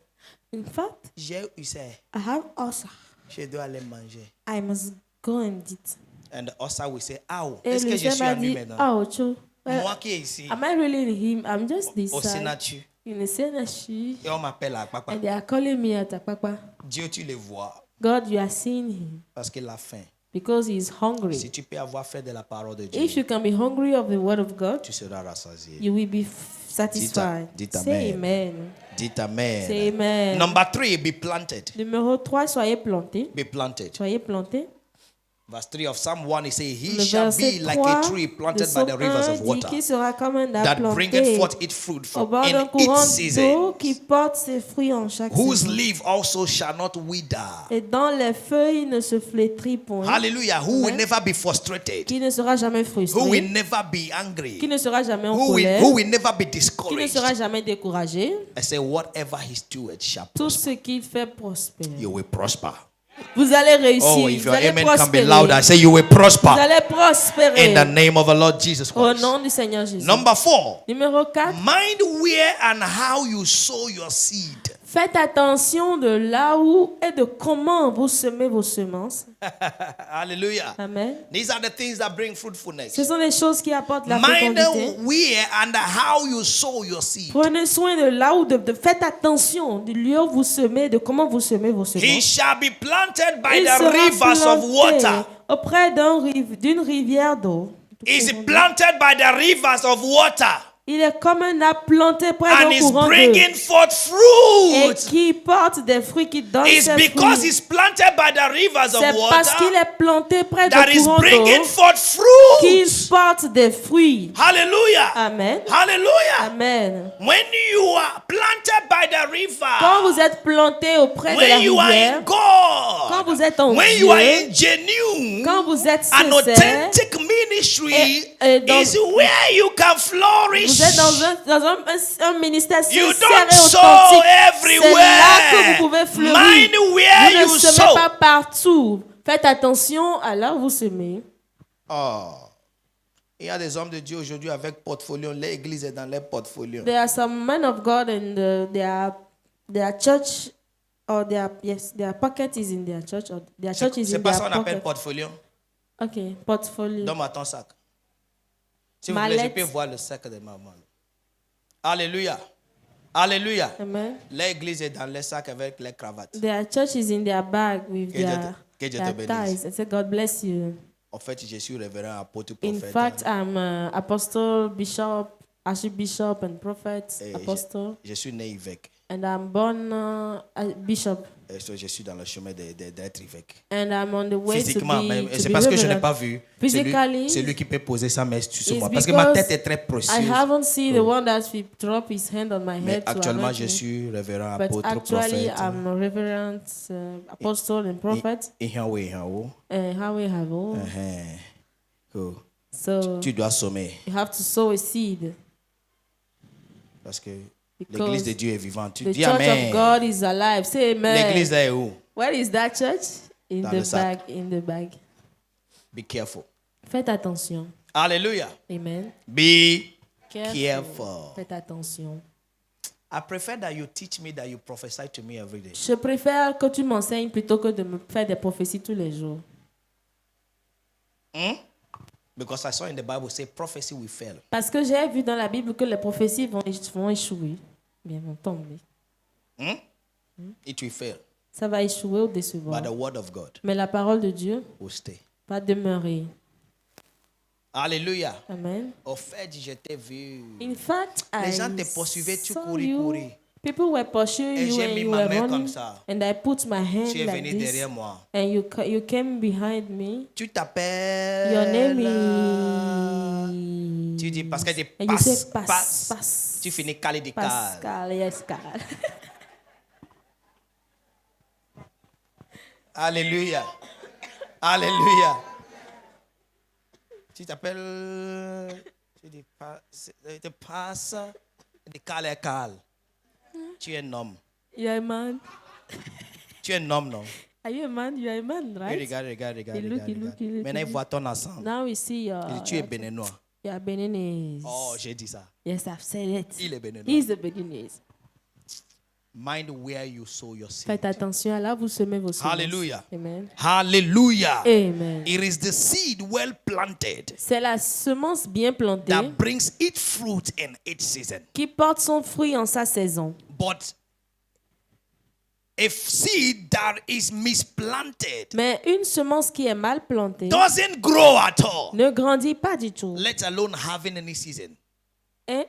In fact, j'ai Ussé. I have ulcer. Je dois aller manger. I must go and eat. And the Ulcer will say, "Ow, Et est-ce que le je suis m'a en lui dit, maintenant? ouch. Moi qui est ici, Am I really in him? I'm just this au side. Sénat, In Senashi. et on m'appelle à papa. And they are calling me at Papa. Dieu, tu le vois God, you are seeing him parce qu'il a faim. because he is hungry. Si tu peux avoir faim de la parole de Dieu, If you can be hungry of the word of God, tu seras rassasié. you will be satisfied. Dites Say amen. amen. Dites amen. Say amen. Number 3, be planted. Numéro 3, soyez plantés. Be planted. Soyez plantés. Verse 3 of Psalm 1, he says, He Le shall verset be like 3 a tree de planted by the Psaume rivers 1 of dit water, qu'il sera comme un arbre that bringeth planté forth its fruit au bord d'un in courant its d'eau season, qui porte ses fruits en chaque whose saison. leaf also shall not wither. Et dont les feuilles ne se flétrissent point. Hallelujah. Who will Amen. never be frustrated. Qui ne sera jamais Who will frustré. never be angry. Qui ne sera jamais en Who colère. will never be Qui ne discouraged. sera jamais découragé. I say, whatever his steward shall Tout prosper, ce qu'il fait prospère. you will prosper. Vous allez réussir. Oh, if vous your allez amen can be prospérer. louder, I say you will Vous prosper allez prospérer. in the name of the Lord Jesus Au Christ. nom du Seigneur Jésus. Number 4, Numéro 4. mind where and how you sow your seed. Faites attention de là où et de comment vous semez vos semences. Hallelujah. Amen. These are the things that bring fruitfulness. Ce sont les choses qui apportent la Mind fécondité. where and how you sow your seed. Prenez soin de là où, faites attention du lieu où vous semez, de comment vous semez vos He semences. shall be planted by Il the sera rivers of planté water. auprès d'une rivière d'eau. Is planted by the rivers of water. Il est comme un arbre planté près And d'un is courant d'eau bringing forth et fruit. qui porte des fruits qui donnent It's ses because fruits. he's planted by the rivers of C'est parce qu'il water est planté près that d'un is courant d'eau bringing forth qu'il fruit. porte des fruits. Hallelujah. Amen. Hallelujah. Amen. When you are planted by the Quand river, vous êtes planté auprès de la when you are rivière, in God, quand vous êtes en when you are Dieu, in genuine, quand vous êtes an sincère, authentic ministry et dans- is where you can flourish. vous êtes dans un ministère You sincère don't et sow authentique. C'est là que everywhere. vous pouvez fleurir. Mind where Vous ne you semez sow. pas partout. Faites attention à là où vous semez. Oh. Il y a des hommes de Dieu aujourd'hui avec portfolio. L'église est dans leur portfolio. There are some men of God and their church or their pocket is in their church or their church is C'est in pas their ça qu'on appelle pocket. portfolio. Ok, portfolio. Donne-moi ton sac. S'il vous plaît, je Mallette. peux voir le sac de maman. Alléluia. Alléluia. Amen. L'église est dans les sacs avec les cravates. Their church is in their bag with Que Dieu their te bénisse. ties. I said, God bless you. En fait, je suis révérend apôtre In prophète. fact, I'm apostle, bishop, archbishop, and prophet, Et apostle. je suis né évêque. And I'm born a bishop. Et je suis dans le chemin d'être évêque. And I'm on the way to Physiquement, be, c'est parce que je n'ai pas vu. Physically, C'est lui qui peut poser sa main sur it's moi. Parce que ma because tête est très I précieuse. haven't seen the one that will drop his hand on my Mais head to actuellement, anoint je me. suis révérend But apôtre actually, prophète. I'm a reverend apostle and prophet. Et en haut, et en haut. And how we have all. Cool. So Tu dois sommer. you have to sow a seed. Parce que Because l'église de Dieu est vivante. Tu the dis church amen. of God is alive. Say amen. L'église là est où? Where is that church? In Dans the le sac. bag. In the bag. Be careful. Faites attention. Hallelujah. Amen. Be Careful. careful. Faites attention. I prefer that you teach me, that you prophesy to me every day. Je préfère que tu m'enseignes plutôt que de me faire des prophéties tous les jours. Because I saw in the Bible say prophecy will fail. Parce que j'ai vu dans la Bible que les prophéties vont échouer. Bien, vont tomber. It will fail. Ça va échouer ou décevoir. But the word of God Mais la parole de Dieu will stay. va demeurer. Alléluia. Amen. Au fait, je t'ai vu. In fact, Les I gens te poursuivaient, tu saw courais, you. courais. People were pursuing Et you j'ai and mis you ma were main running. comme ça. And I put my hand Tu es like venu this. derrière moi. And you came behind me. Tu t'appelles. Your name is. Tu dis parce que tu And you say passes. pass. Tu finis calé de cal. Pascal, yes, Carl. Alléluia. Alléluia. Tu t'appelles. Tu dis tu passes. De cal et cal. Tu es un homme. You're a man. Tu es un homme, non? Are you a man? You're a man, right? Regarde. You look. Maintenant, il voit ton ensemble. Now we see your. Il dit, tu es béninois. You're Beninese. Oh, j'ai dit ça. Yes, I've said it. Il est béninois. He's a Beninese. Mind where you sow your seed. Faites attention à là où vous semez vos semences. Hallelujah. Amen. Hallelujah. Amen. It is the seed well planted C'est la semence bien plantée that brings its fruit in its season. qui porte son fruit en sa saison. But a seed that is misplanted Mais une semence qui est mal plantée doesn't grow at all, ne grandit pas du tout. let alone having any season. Et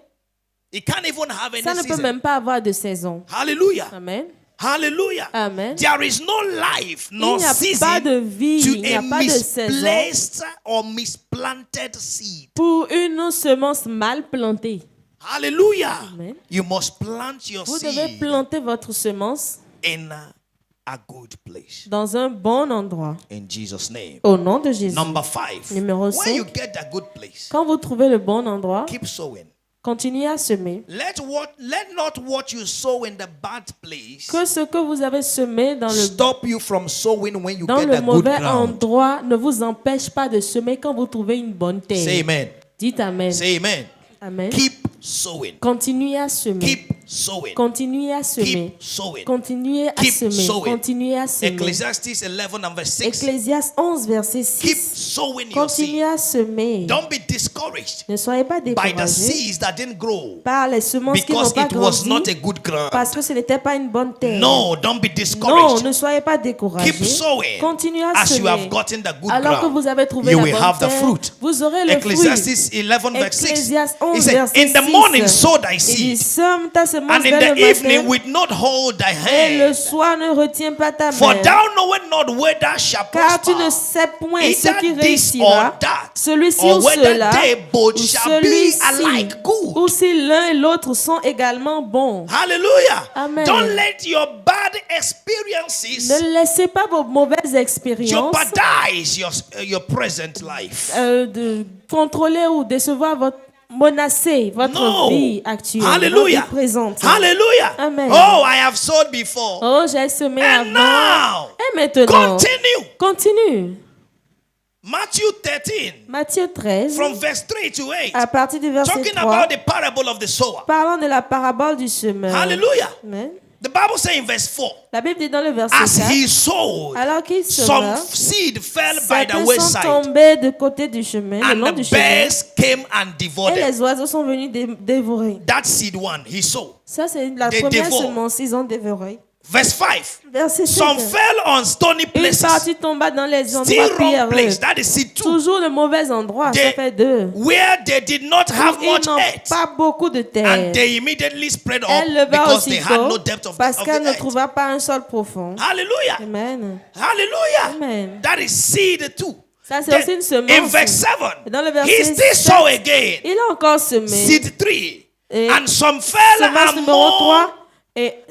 It can't even have any ça ne peut season. même pas avoir de saison. Hallelujah. Amen. Hallelujah. Amen. There is no life, Il no n'y a pas de season vie, to il n'y a a pas de saison misplaced or misplanted seed. pour une semence mal plantée. Hallelujah. Amen. You must plant your Vous devez seed planter votre semence in a good place. dans un bon endroit. In Jesus' name. Au nom de Jésus. Number 5. Numéro When you 5. get a good place, Quand vous trouvez le bon endroit, keep sowing. continuez à semer. Let not what you sow in the bad place Que ce que vous avez semé stop you from sowing when you dans get le a good mauvais ground. endroit ne vous empêche pas de semer quand vous trouvez une bonne terre. Say amen. Dites Amen. Say amen. Amen. Keep sowing. Continuez à semer. Keep sowing. Continuez à semer. Keep sowing. Continuez à Keep semer. sowing. Continuez à semer. Ecclesiastes 11 and verse 6. Ecclésiaste 11, verset Keep 6. sowing your Continuez seed. à semer. Don't be discouraged Ne soyez pas by the découragés seeds that didn't grow par les semences qui n'ont because pas it was not grandi a good ground. parce que ce n'était pas une bonne terre. No, don't be Non, discouraged. ne soyez pas découragés. Keep sowing. Continuez à As you have semer. gotten the good Alors que ground, vous avez trouvé you la will bonne have the terre, fruit. vous aurez le fruit. Ecclesiastes 11 verse 6. Ecclésiaste 11, He said, verset in the 6. morning sow thy Il dit, seed, sème ta semence and in dès the le evening matin, will not hold thy et le hand. soir ne retiens pas ta For main. thou knowest not where thou shalt Car tu ne prosper. sais point ce qui Either this réussira, or that, celui-ci or ou whether cela, they both ou shall be celui-ci, alike good. ou si l'un et l'autre sont également bons. Hallelujah. Amen. Don't let your bad experiences Ne laissez pas vos mauvaises expériences jeopardize your present life. de contrôler ou décevoir menacer votre No. vie actuelle, votre Hallelujah. vie présente. Hallelujah. Amen. Oh, I have sowed before. Oh, j'ai semé And avant. now, Et maintenant, continue. continue. Matthew 13, Matthieu 13, from verse 3 to 8. à partir du verset Talking 3, about the parable of the sower. parlant de la parabole du semeur. Hallelujah. Amen. The Bible says in verse 4, La Bible dit dans le verset as 4, he sowed, alors qu'il some semeur, seed fell by the certains sont wayside, tombés de côté du chemin, le and long the du chemin, bears came and et devoured them. les oiseaux sont venus dévorer. That seed one, he sowed. Ça, c'est la They première devour. semence, ils ont dévoré. Verse 5, Verset 7. some fell on stony Une places, partie tomba dans les still endroits wrong pierreux. place, that is seed 2, Toujours le mauvais endroit, ça They- fait 2. where they did not have Ils much n'ont earth, pas beaucoup de terre. and they immediately spread up Elle leva because they had no aussitôt depth of parce the qu'elle ne earth. trouva pas un sol profond. Hallelujah. Amen. Hallelujah. Amen. That is seed 2. Ça, c'est Then, aussi une semence. in verse 7, Dans le he verset still 7, sow again. il a encore semé. Seed 3. Et And some fell semence numéro 3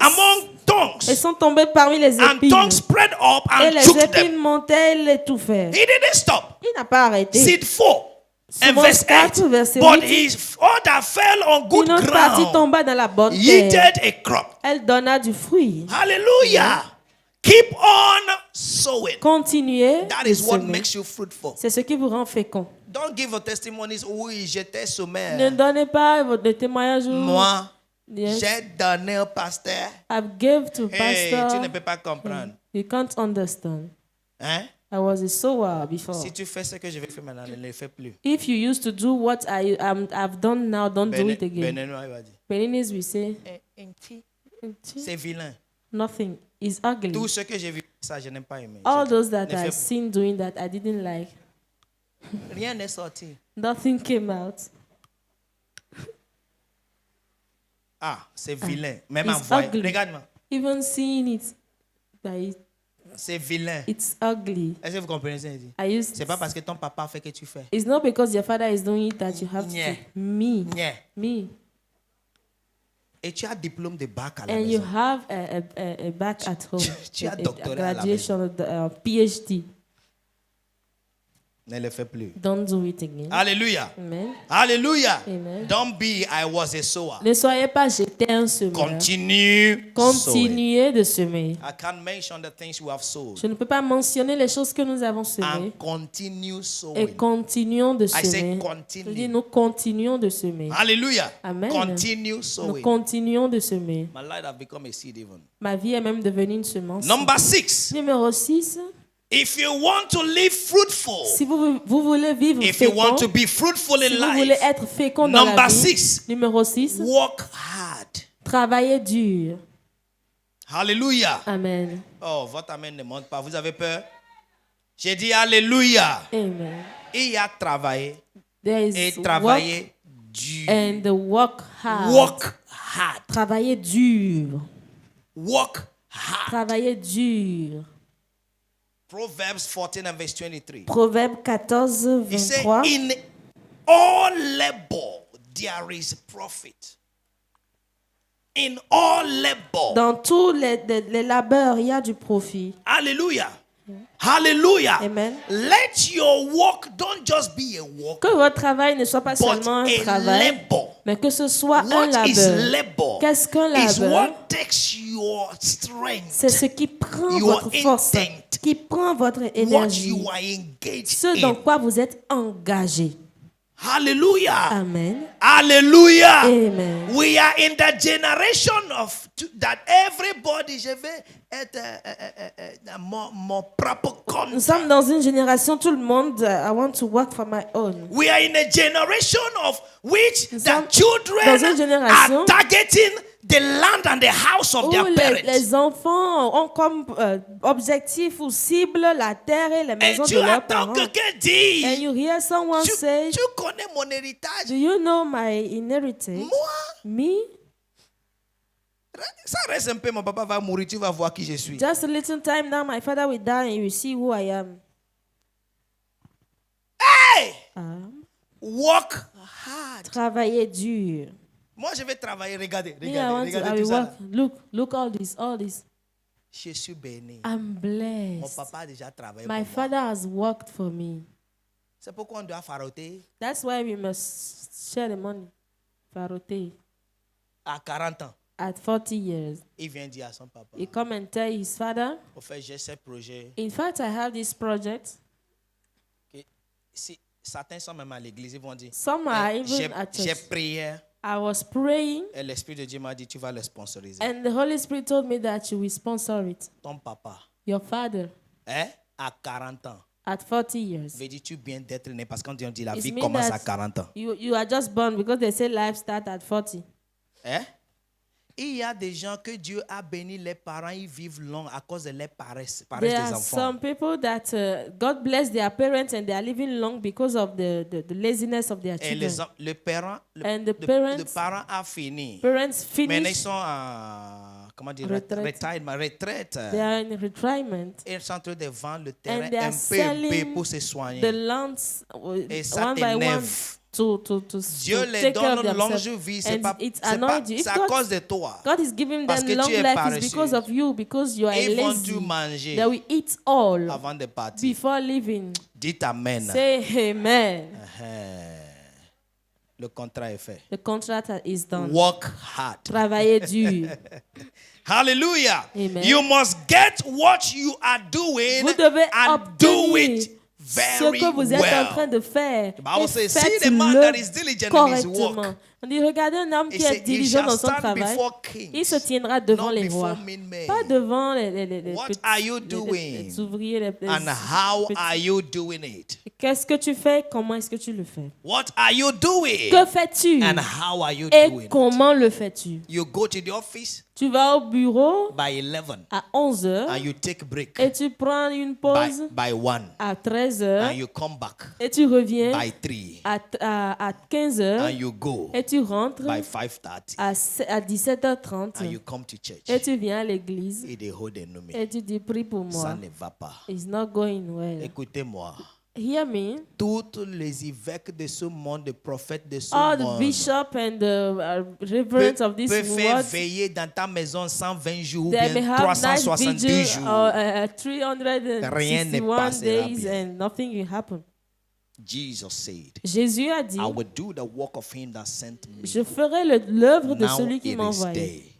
among et tongues. sont tombés parmi les And épines. tongues spread up Et and les took épines them. montaient et l'étouffaient. He didn't stop. Il n'a pas arrêté. Seed 4. And Semence verse 4, 8. verset But 8. all that fell on good Une autre partie ground tomba dans la bonne terre. yielded a crop. Elle donna du fruit. Hallelujah. Keep on sowing. Continuez That de is what semer. makes you fruitful. C'est ce qui vous rend fécond. Don't give a testimonies. Oui, j'étais Ne sommaire. donnez pas votre témoignage. Moi, Yes. j'ai donné au pasteur. I've gave to Hey, tu ne pastor. peux pas comprendre. You can't understand. Hein? I was a sower before. Si tu fais ce que je vais faire maintenant, ne le fais plus. If you used to do what I've done now, don't do it again. Benenois, il va dire. Beninese will say, C'est vilain. nothing is ugly. Tout ce que j'ai vu, ça, je n'ai pas aimé. All those that Ne fais I've pas. seen doing that I didn't like. Rien n'est sorti. Nothing came out. Ah, c'est vilain. Même en It's voyant. ugly. Regarde-moi. Even seeing it, like, C'est vilain. it's ugly. Est-ce que vous comprenez ce que je dis? I used. C'est pas parce que ton papa fait que tu fais. It's not because your father is doing it that you have to. Yeah. Me, Yeah. me, Et tu as un diplôme de bac à la and you maison. have a back at home, Tu as a doctorat à la graduation, PhD. Ne le fais plus. Don't do it again. Alléluia. Amen. Alléluia. Amen. Don't be, I was a sower. Ne soyez pas jeté un semeur. Continue. sowing. Continuez de semer. I can't mention the things you have sowed. Je ne peux pas mentionner les choses que nous avons semées. And continue Et sowing. continuons de I say semer. continue. Je dis, nous continuons de semer. Hallelujah. Amen. Continue Nous sowing. continuons de semer. My life have become a seed even. Ma vie est même devenue une semence. Number 6. Numéro 6. If you want to live fruitful, Si vous voulez vivre if you want fécond, to be fruitful in si vous voulez life, être fécond dans la number vie, 6, numéro 6, work hard. travaillez dur. Hallelujah. Amen. Oh, votre amen ne monte pas. Vous avez peur? J'ai dit Alléluia. Amen. Il y a travaillé There et is work travailler dur. and work hard. Work hard. Travaillez dur. Work hard. Travaillez dur. Proverbs 14 and verse 23. Proverbe 14, He said, 23. in all labor there is profit. In all labor. Dans tous les labeurs, il y a du profit. Hallelujah. Hallelujah. Amen. Let your work don't just be a work, Que votre travail ne soit pas but seulement un a travail, labor. mais que ce soit un What is labeur. labor? Qu'est-ce qu'un Is labeur? what takes your strength, C'est ce qui prend your votre force, intent, qui prend votre what énergie, you are engaged ce dans in. quoi vous êtes engagé. Hallelujah. Amen. Hallelujah. Amen. We are in the generation of that everybody, je vais être mon propre compte. Nous sommes dans une génération, tout le monde, I want to work for my own. We are in a generation of which Nous the sommes children dans une génération are targeting the land and the house of Où their parents. les enfants ont comme objectif ou cible la terre et les Et maisons tu de leurs entends parents. quelqu'un And dire, you hear someone say, tu connais mon héritage? do you know my inheritance? Moi, Me? ça reste un peu, mon papa va mourir, tu vas voir qui je suis. Just a little time now, my father will die and you will see who I am. Hey! Ah. Work hard. Travailler dur. Moi, je vais travailler. Regardez, Me, I want to, I regardez tout will ça. work. Là. Look, all this. Je suis béni. I'm Mon blessed. papa a déjà travaillé My pour moi. father has worked for me. C'est pourquoi on doit faroter That's why we must share the money. Farote. à 40 ans. At 40 years. Il vient dire à son papa, He come and tell his father, au fait, j'ai ce projet. in fact, I have this project. Que si certains sont même à l'église, ils vont dire, Some are j'ai even at j'ai church. prié I was praying, et l'Esprit de Dieu m'a dit, tu vas le sponsoriser. and the Holy Spirit told me that you will sponsor it. Ton papa, Your father, hein, à 40 ans, at 40 years. veut dire tu viens d'être né parce qu'on dit la It vie means commence that à 40 ans. You are just born because they say life starts at 40. Hein? Il y a des gens que Dieu a béni, les parents, ils vivent long à cause de les paresse There des are enfants. some people that God bless their parents and they are living long because of the laziness of their Et children. le parent, And the parents- le parent a fini. Parents Maintenant, ils finish, sont en comment dire, Retraite. retraite. they are in retirement, Ils sont en train de vendre le terrain and they are un peu selling pour se soigner. the lands Et ça one by one t'énerve. to Dieu les take care of donne longue themselves. vie, c'est And pas, it's c'est pas, annoying you. If c'est à God- cause de toi. God is giving Parce them que long tu es life is paresseux. because of you, because you are Ils vont lazy. tout manger They will eat all avant de partir. before leaving. Dites Amen. Say amen. Le contrat est fait. The contract is done. Work hard. Travailler dur. Hallelujah. Amen. You must get what you are doing Vous devez and do obtenir it ce very que vous êtes en train well. de faire. The Bible Et says, "See the man that is faites-le diligent in his work." correctement. On dit, regardez un homme He qui est said, he diligent shall dans son stand travail. before Il se kings, tiendra devant not les before rois. mean men. Pas devant les What petits, are you les doing? ouvriers, les And how petits. are you doing it? Qu'est-ce que tu fais? Comment est-ce que tu le fais? What are you doing? Que fais-tu? And how are you Et doing it? comment le fais-tu? You go to the office Tu vas au bureau by 11 à 11 heures and you take break et tu prends une pause by 1 à 13 heures and you come back et tu reviens by 3 à 15 heures and you go et tu rentres by 5:30 à 17h30 and you come to church. et tu viens à l'église Et des hauts des nommés. et tu dis prie pour Ça moi. ne va pas. It's not going well. Écoutez-moi. Hear me. Tous les évêques de ce monde, les prophètes de ce All the monde bishops and the reverends of this peut faire world, veiller dans ta maison 120 jours ou they may bien have nice 362 vigil jours. or Rien ne 361 passera days bien. and nothing will happen. Jesus said, Jésus a dit, I will do the work of him that sent me. je ferai l'œuvre de Now celui qui it m'a is envoyé. day.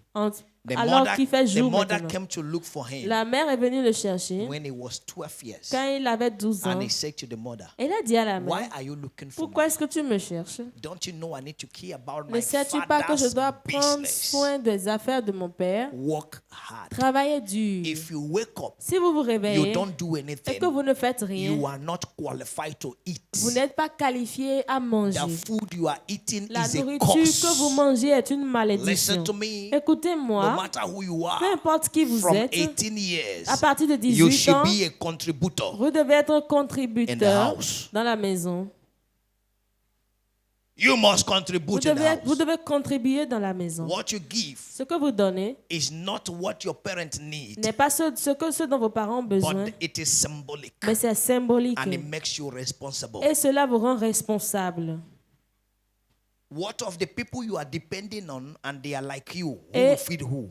Alors qu'il fait The jour mother maintenant. came to look for him La mère est venue le chercher when he was 12 years. quand il avait 12 ans. And he said to the mother, Elle a dit à la why mère, are you looking for pourquoi me? est-ce que tu me cherches? Don't you know I need to care about Ne my sais-tu pas que je father's dois prendre business? soin des affaires de mon père? Work hard. Travaillez dur. If you wake up, Si vous vous you réveillez don't do et anything, que vous ne faites rien, you are not qualified to eat. vous n'êtes pas qualifié à manger. The food you are eating La is a nourriture curse. que vous mangez est une malédiction. Listen to me. No Écoutez-moi, matter who you are, peu importe qui vous from êtes, 18 years, à partir de you 18 should ans, be a contributor. vous devez être In contributeur the house. dans la maison. You must contribute in the Vous house. devez contribuer dans la maison. What you give Ce que vous donnez is not what your parents need, n'est pas ce dont vos parents ont besoin, but it is symbolic, mais c'est symbolique. and it makes you responsible. Et cela vous rend responsable. What of the people you are depending on, and they are like you, who Et- will feed who?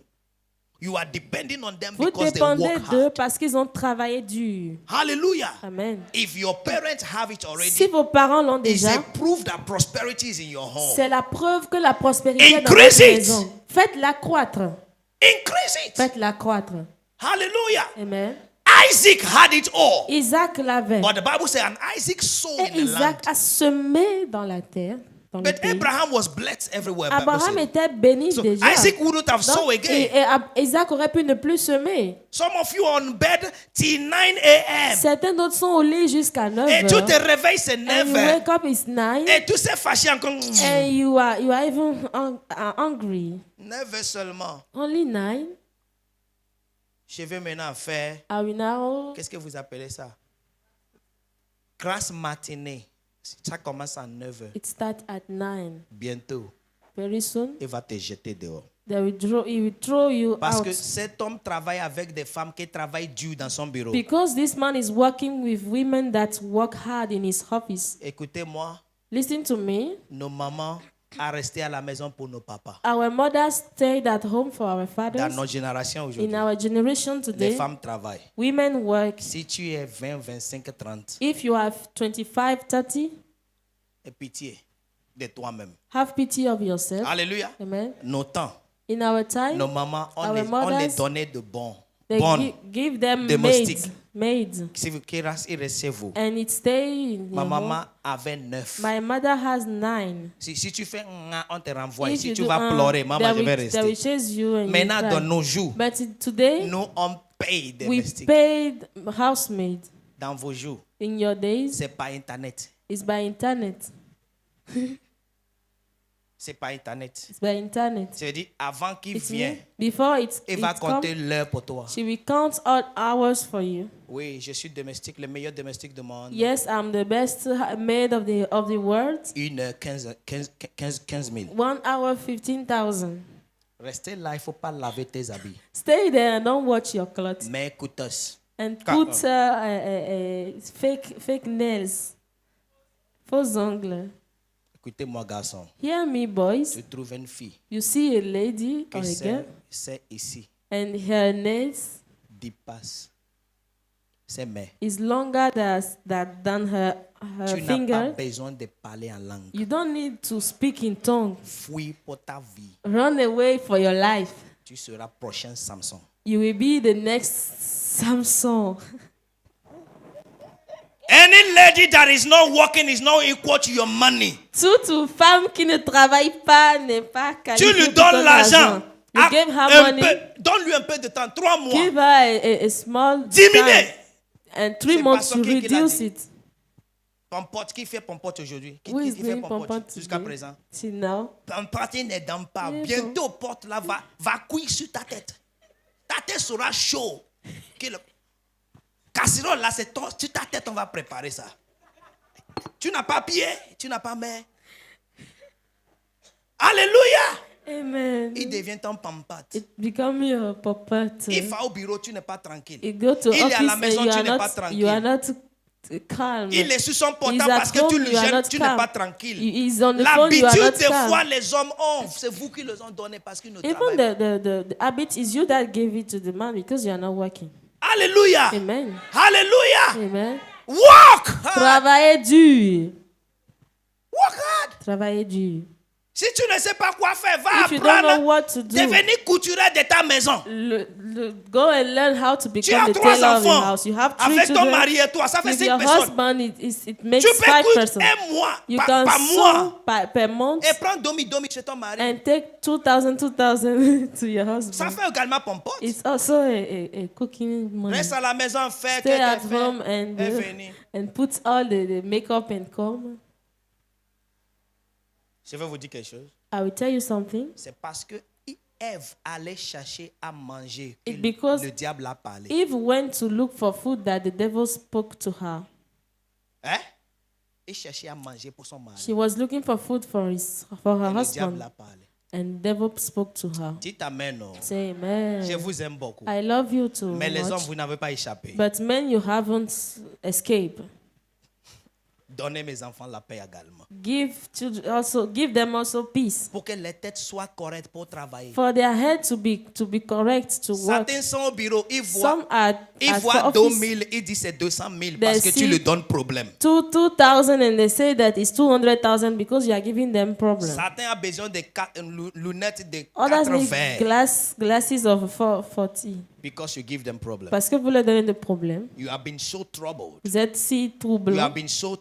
You are depending on them Vous because they dépendez work d'eux hard. parce qu'ils ont travaillé dur. Hallelujah. Amen. If your parents have it Si already, vos parents l'ont it's déjà, a proof that prosperity is in your home. c'est la preuve que la prospérité est dans Increase votre it. maison. Faites-la croître. Increase it. Faites-la croître. Hallelujah. Amen. Isaac had it all. Isaac l'avait. But the Bible says, and Isaac sowed Et in the land. Isaac a semé dans la terre, dans le But pays. Abraham was blessed everywhere. Bible Abraham says. était béni So déjà. Isaac wouldn't have Donc, sown again. Isaac aurait pu ne plus semer. Some of you are on bed till 9 a.m. Certains d'autres sont au lit jusqu'à 9 Et tu te heures. réveilles, c'est And 9 you heures. wake up, it's 9. Et tu sais fâché encore. And you are even hungry. 9 heures seulement. Only 9. Je vais maintenant faire. Are we now? Qu'est-ce que vous appelez ça? Grasse matinée. Ça commence à 9 heures. It starts at 9. Bientôt, Very soon, il va te jeter dehors. he will throw you Parce out. que cet homme travaille avec des femmes qui travaillent dur dans son bureau. Because this man is working with women that work hard in his office. Écoutez-moi, Listen to me. nos mamans à rester à la maison pour nos papas. Our mothers stayed at home for our Dans fathers. notre génération In aujourd'hui, our generation les today, femmes travaillent. women work. Si tu es 20, 25, 30, If you have 25, 30, aie pitié de toi-même. have pity of yourself. Alléluia. Amen. Nos temps, In our time, nos mamans, on Our les mothers, donnait de bons. they Bonnes. give them domestique. maids. Si vous recevez, And it stay in ma your maman home. avait 9. My mother has 9. Si tu fais un, on te renvoie. If Si you tu do, vas pleurer, maman, je vais they will rester. chase you and you Maintenant, cry. dans nos jours, But today, nous, on paye des we domestiques. paid housemaid. Dans vos jours, In your days, c'est pas Internet. it's by internet. C'est pas Internet. It's by internet. Ça veut dire, avant qu'il It's vienne, before il va it compter comes, l'heure pour toi. she will count all hours for you. Oui, je suis domestique, le meilleur domestique du monde. Yes, I'm the best maid of the world. 1 heure, 15 000. 1 hour, 15,000. Restez là, il ne faut pas laver tes habits. Stay there and don't watch your clothes. Mais écoute-us. And put fake nails. Faux ongles. Écoutez-moi, garçon. Hear me, boys. Tu trouves une fille You see a lady que or a girl, c'est ici, and her nails dépasse ses mains. is longer than her Tu n'as pas finger. besoin de parler en langue. You don't need to speak in tongue. Fuis pour ta vie. Run away for your life. Tu seras prochain Samson. You will be the next Samson. Any lady that is not working is not equal to your money. Toute femme qui ne travaille pas n'est pas Tu qualifiée lui pour donnes ton l'argent. argent. You give her money. Donne-lui un peu de temps, 3 mois. Give her a small Diminuez. time. And 3 C'est months Pasteur to qui l'a reduce dit. it. Pompote, qui fait pompote aujourd'hui? Qui Who is fait doing pompote pompon jusqu'à today? présent? Till now. Pompote n'est dans pas. Oui, Bientôt, porte là va cuire sur ta tête. Ta tête sera chaud. Casserole là, c'est sur ta tête, on va préparer ça. Tu n'as pas pied, tu n'as pas main. Alléluia. Amen. Il devient ton pampate. It become your puppet. Il va au bureau, tu n'es pas tranquille. You go to Il est à la office maison, and tu n'es pas you are tranquille. not calm. Il est sur son He's portable at parce que home, tu le you are gênes, not tu n'es calm. pas tranquille. He's on the phone, you are L'habitude not des calm. fois les hommes ont, c'est vous qui les ont donné parce qu'ils ne Even travaillent pas. the habit is you that gave it to the man because you are not working. Alléluia. Amen. Alléluia. Amen. Walk hard. Travaillez dur. Walk hard. Travaillez dur. Si tu ne sais pas quoi faire, va If you don't know apprendre. what to do, Devenir couturier de ta maison. go and learn how to Tu become as the 3 tailor of your enfants. house. You have 3 Avec ton children. mari et toi, ça fait With 5 your personnes. husband, it makes Tu peux 5 coudre persons. un mois You par can mois. sew per month Et prends domi chez ton mari. and take 2,000 to your Ça husband. fait également pompote. It's also a cooking money. Reste à la maison, fais Stay at que home fais. and put all the makeup and come. Je vais vous dire quelque chose. I will tell you something. C'est parce que Ève allait chercher à manger que It's because le diable a parlé. Eve went to look for food that the devil spoke to her. Hein? Il cherchait à manger pour son mari. She was looking for food for her Et le husband, diable a parlé. and the devil spoke to her. Dites amen. Non. Say amen. Je vous aime beaucoup. I love you too Mais les hommes, much. vous n'avez pas échappé. But men, you haven't escaped. Donnez mes enfants la paix également. Give them also peace. Pour que les têtes soient correctes pour travailler. For their head to be correct to work. Certains sont au bureau, ils Some voient, are ils at voient the office. 2000, ils disent c'est 200 000 parce que tu see lui donnes problème. 2,000 and they say that it's 200,000 because you are giving them problem. Certains ont besoin de lunettes de Others 4 need verres glasses of 40 because you give them problem. parce que vous leur donnez des problèmes. You have been so troubled. Vous êtes si You troublant. have been so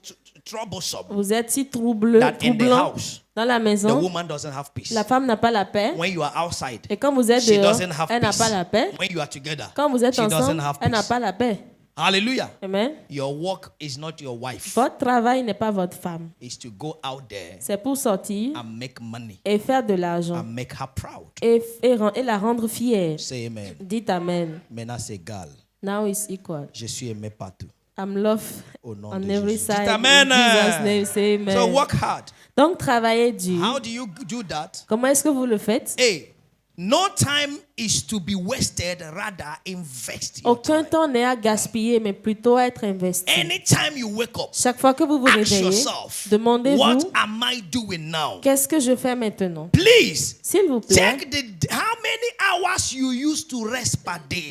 troublesome Vous êtes si troublant that in the house, dans la the maison. woman doesn't have peace. La femme n'a pas la paix. When you are outside, Et quand vous êtes she dehors, doesn't have elle n'a peace. pas la paix. When you are together, Quand vous êtes she doesn't ensemble, have elle n'a peace. pas la paix. Hallelujah. Amen. Your work is not your wife. Votre travail n'est pas votre femme. It's to go out there C'est pour sortir and make money et faire de l'argent and make her proud. et la rendre fière. Say amen. Dites amen. Maintenant c'est égal. Now it's equal. Je suis aimé partout. I'm loved Au nom on de every Jésus. side. Dites amen. In Jesus' name, say amen. So work hard. Donc, travaillez dur. How do you do that? Comment est-ce que vous le faites? A. No time is to be wasted, rather invest your Aucun time. temps n'est à gaspiller, mais plutôt à être investi. Anytime you wake up, Chaque fois que vous vous ask réveillez, yourself, demandez-vous, what am I doing now? qu'est-ce que je fais maintenant? Please S'il vous plaît, check how many hours you used to rest per day.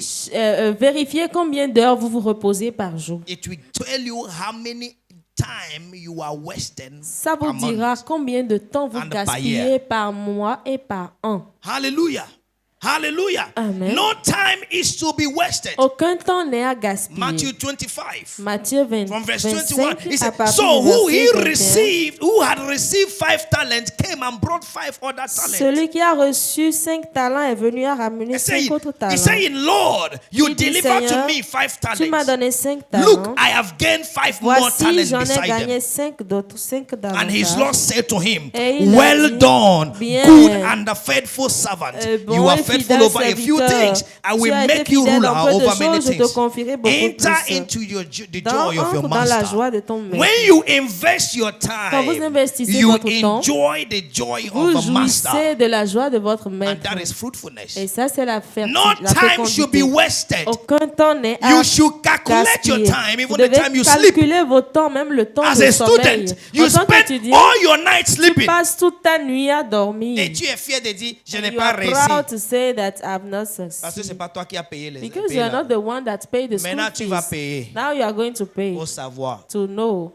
vérifiez combien d'heures vous vous reposez par jour. It will tell you how many time you are wasting. Ça vous per month. dira combien de temps vous And per gaspillez year. par mois et par an. Hallelujah. Hallelujah. Amen. No time is to be wasted. Aucun temps n'est à gaspiller. Matthew 25. Matthieu 20, From verse 21, 25, he à said, partir so du who verset 21, who had received 5 talents came and brought 5 other talents. celui qui a reçu 5 talents est venu à ramener 5 autres He's talents. saying, Lord, you Il dit, delivered to Seigneur, me 5 Tu m'as talents. donné 5 Look, talents. I have gained 5 more Voici, talents j'en ai beside gagné them. 5 d'autres, 5 And his davantage. Lord said to him, Et il a well dit, done, bien, good and a faithful servant. bon You are et faithful fidèle over a few serviteur. things. I will Tu as été make you fidèle ruler en peu de over many choses, je te things. confierai beaucoup Enter plus. into the Dans, joy of your entre dans la master. joie de ton maître. When you invest your Quand vous time, investissez you votre temps, enjoy the joy Vous of a master. jouissez de la joie de votre And maître. that is fruitfulness. Et ça, c'est la No la time should be fécondité. wasted. Aucun temps n'est à You should calculate your gaspiller. time, Vous even the devez time you sleep. calculer votre temps, même le temps As de a sommeil. student, you En tant spend qu'étudiant, all your night tu sleeping. passes toute ta nuit à dormir. Et tu es fier de dire, je n'ai You pas are réussi. proud to say that I've not Parce que succeeded. c'est pas toi qui as payé les Because payé you are la- not the one that paid the school Maintenant, tu vas fees. payer. Now you are going to pay Faut savoir to know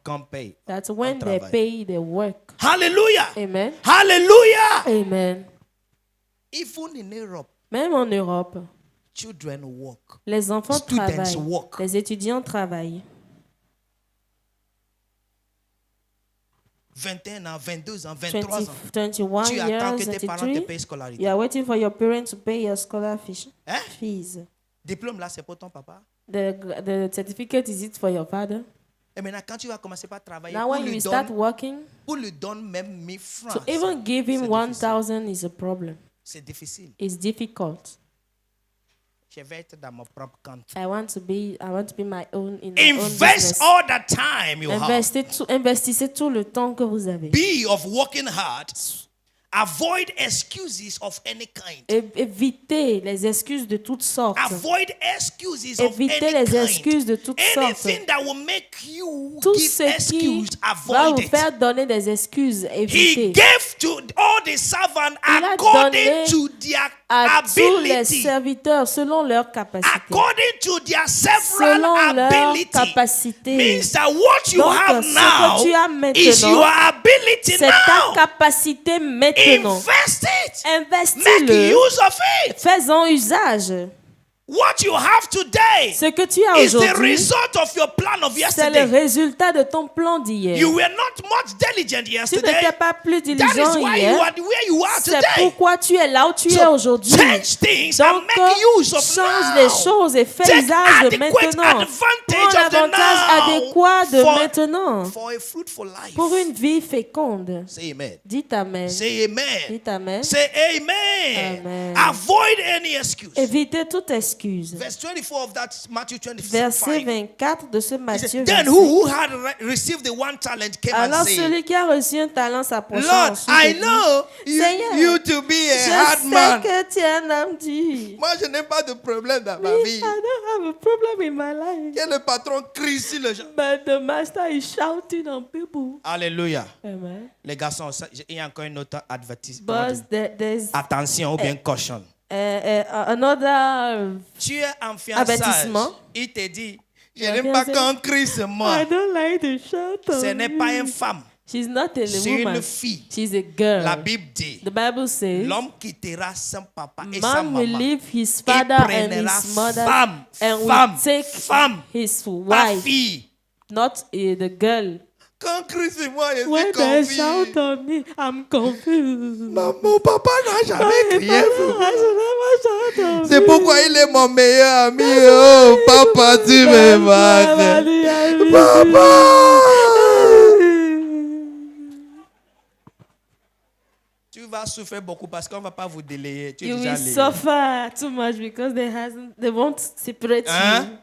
qu'on paye. that when on they travaille. pay, they work. Hallelujah. Amen. Hallelujah. Amen. Even in Europe, Même en Europe, children work. les enfants Students travaillent. work. Les étudiants travaillent. 21 ans, 22 ans, 23 ans. 21 Tu attends que years, tes parents te 23. payent scolarité. You are waiting for your parents to pay your scholar Hein? fees. Diplôme là, c'est pour ton papa. The certificate, is it for your father? Et maintenant, quand tu vas commencer par travailler, Now when you start working, pour lui donner même 1000 francs, to even give him c'est 1,000 is a problem. c'est difficile. It's difficult. Je vais être dans mon propre compte. I want to be my own in my own Invest business. all the time you have. Investissez tout le temps que vous avez. Be of working hard. Avoid excuses of any kind. Évitez les excuses de toutes sortes. Avoid excuses of Évitez any les excuses de kind. toutes sortes. Anything that will make you Tout give ce qui excuse, va avoid vous it. faire donner des excuses, He évitez. gave to all the servants Il a according donné to their À tous les ability. serviteurs selon leur capacité. According to their several Selon leur ability. capacité. Means that what you Donc, have ce que now tu as is maintenant, your ability c'est ta now. capacité maintenant. Invest it. Make Investis-le. use of it. Fais-en usage. What you have today Ce que tu as is the aujourd'hui, result of your plan of c'est le yesterday. résultat de ton plan d'hier. You were not much diligent Tu yesterday. n'étais pas plus That is diligent why you hier. are where you are C'est today. pourquoi tu es là où tu es So aujourd'hui. change things and Donc, make use of change now. les choses et fais Take usage de adequate maintenant. advantage Prends of the l'avantage now adéquat de for- maintenant For a fruitful life. pour une vie féconde. Say amen. Dites Amen. Say amen. Dites Amen. Say amen. Amen. Avoid any excuse. Évitez toute excuse. Verse 24 of that Matthew 25. Verset 24 de ce He Matthieu said, Then 25. who had received the one talent came Alors and said, celui qui a reçu un talent s'approcha Lord, ensuite I et dit, know Seigneur, you to be a je hard sais man. que tu es un homme dur. Moi, je n'ai pas de problème dans ma I vie. don't have a problem in my life. Que le patron crie sur les gens. But the master is shouting on people. Alléluia. Amen. Les garçons, il y a encore une autre advertise. But there's Attention ou bien caution. another Tu es en fiançailles. avertissement. Il te dit, je La n'aime pas fiancée- qu'on crie sur moi. I don't like the shout on Ce n'est me. pas une femme, She's not a c'est woman. une fille. She's a girl. La Bible dit, The Bible says, l'homme quittera son papa et sa man will maman. leave his Il father and prendra his mother femme, and will femme, take femme, his pas wife, fille. not the girl. Quand crie sur moi, je When suis they shout confus. on me, I'm confused. Mon papa n'a jamais crié. I should never shout on C'est me. pourquoi il est mon meilleur ami. Oh, papa, tu me manques. Papa! Tu vas souffrir beaucoup parce qu'on ne va pas vous délayer. Tu es You déjà will lié. suffer too much because they won't separate Hein?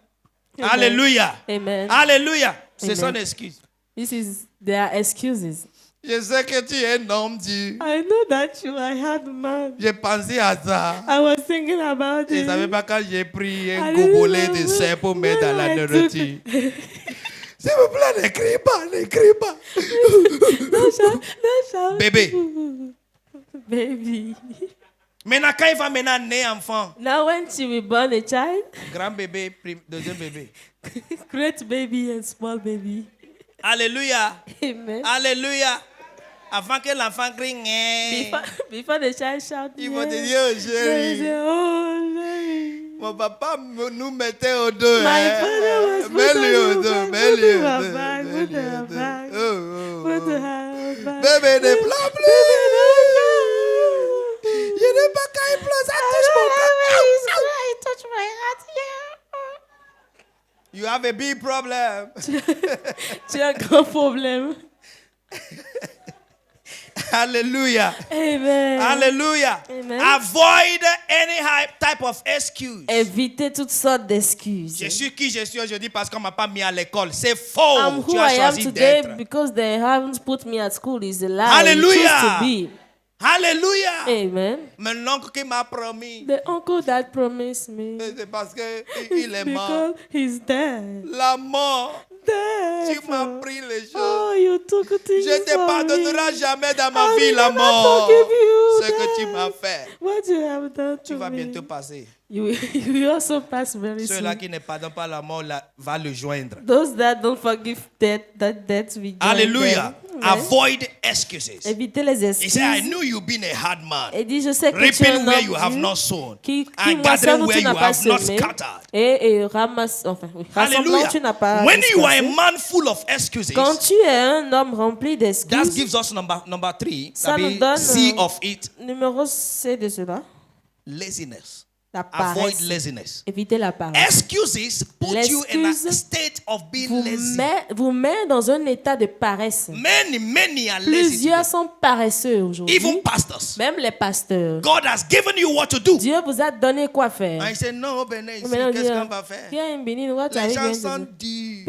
you. Alléluia. Amen. Alléluia. C'est son Amen. excuse. This is their excuses. Je sais que tu es un homme dur. I know that you are a hard man. J'ai pensé à ça. I was thinking about Je ne it. savais pas quand j'ai pris un I didn't gobelet de know sel pour mettre dans la when I took nourriture. S'il vous plaît, ne crie pas, ne crie pas. No shout. Bébé. Baby. Maintenant, quand il va maintenant naître enfant, Now when she will born a child, grand bébé, deuxième bébé. great baby and small baby. Alléluia. Amen. Alléluia. Avant que l'enfant crie, Nyeh. Before the child shout, Il va te yeah, dire, oh they chérie, say, oh, chérie. mon papa nous mettait au dos. My Hein? father was Mets-lui au dos, put mets-lui au her dos. back, put mets-lui her au dos. back. Oh, oh, Put oh. her back. Bébé, ne pleure plus. Je n'aime pas quand il pleure, ça touche mon cœur. I touch my heart You have a big problem. Tu as un grand problème. Hallelujah. Amen. Hallelujah. Amen. Avoid any type of excuse. Évitez toutes sortes d'excuses. Je suis qui je suis aujourd'hui parce qu'on m'a pas mis à l'école. C'est faux. I'm Tu who as I am choisi today d'être. because they haven't put me at school is a lie. Hallelujah. You choose to be. Alléluia. Amen. Mon oncle qui m'a promis. The uncle that promised me C'est parce qu'il est mort. because he's dead. La mort. Dead. Tu m'as pris les choses. Oh, you took things Je te from pardonnerai me. jamais dans ma I vie will la never mort. forgive you, Ce que tu Dad. m'as fait. What you have Tu vas bientôt passer. You will also pass very Ceux-là soon. qui ne pardonnent pas la mort va le joindre. Those that don't forgive death, that death will join Hallelujah. them. Amen. Avoid excuses. Évitez les He excuses. said, I knew you being a hard man, Et dit, je sais que tu es reaping un where you homme have dur, not sown, qui and moissonne gathering où where tu you n'as pas have not semé scattered. et ramasse, enfin, oui, rassemblant où Hallelujah. tu n'as pas When you are a dispersé. man full of excuses, Quand tu es un homme rempli that d'excuses, gives us number 3, ça nous that donne C of it, numéro C de cela, laziness. la Avoid paresse. laziness. Évitez la paresse. Excuses put you in a L'excuse state of being Vous lazy. met dans un état de paresse. Many are lazy Plusieurs today. sont paresseux aujourd'hui. Even pastors. Même les pasteurs. God has given you what to do. Dieu vous a donné quoi faire. I say, non, Benin, ici, Maintenant, qu'est-ce Dieu, qu'on va faire? Here in Benin, what are Les we gens going to sont do? durs.